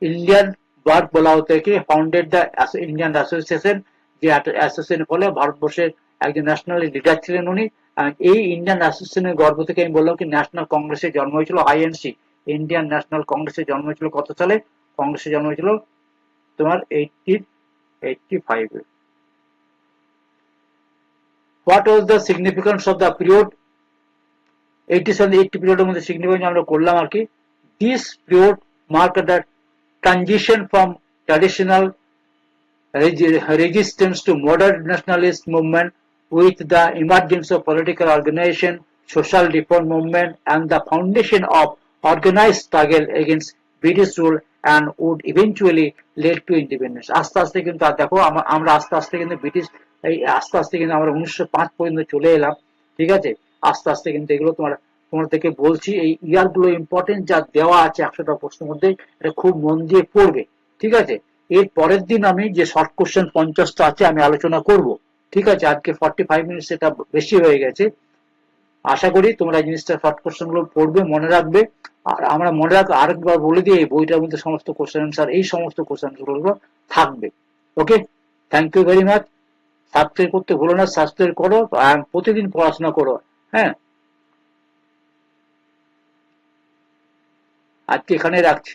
Indian work বলা হতো কি, founded the Indian Association, যে অ্যাসোসিয়েশন ফলে ভারতবর্ষের একজন ন্যাশনাল লিডার ছিলেন উনি। এই ইন্ডিয়ান অ্যাসোসিয়েশনের গর্ব থেকে আমি বললাম কি, ন্যাশনাল কংগ্রেসের জন্ম হয়েছিল, আইএনসি, ইন্ডিয়ান ন্যাশনাল কংগ্রেসের জন্ম হয়েছিল কত সালে? কংগ্রেসের জন্ম হয়েছিল তোমার 1885-এ। What was the significance of the period? 80 পিরিয়ডের মধ্যে সিগনিফিকেন্স আমরা করলাম আর কি। This period mark the transition from traditional resistance to modern nationalist movement with the emergence of political organisation, social reform movement and the foundation of organised struggle against British rule and would eventually led to independence. আস্তে আস্তে কিন্তু দেখো আমরা আস্তে আস্তে কিন্তু British, এই আস্তে আস্তে কিন্তু আমরা 1905 পর্যন্ত চলে এলাম। ঠিক আছে, আস্তে আস্তে কিন্তু এগুলো তোমাদেরকে বলছি, এই ইয়ার গুলো ইম্পর্টেন্ট যা দেওয়া আছে 100টা প্রশ্নের মধ্যে, এটা খুব মন দিয়ে পড়বে। ঠিক আছে, এর পরের দিন আমি যে শর্ট কোশ্চেন 50টা আছে আমি আলোচনা করব। ঠিক আছে, আজকে 45 মিনিট এটা বেশি হয়ে গেছে। আশা করি তোমরা এই জিনিসটা শর্ট কোশ্চেন গুলো পড়বে, মনে রাখবে। আর আমরা মনে রাখবো, আরেকবার বলে দিই, এই বইটার মধ্যে সমস্ত কোশ্চেন অ্যান্সার, এই সমস্ত কোশ্চেন গুলো থাকবে। Okay, thank you very much. Subscribe করতে ভুলো না, সাবস্ক্রাইব করো, আর প্রতিদিন পড়াশোনা করো। হ্যাঁ, আজকে এখানে রাখছি।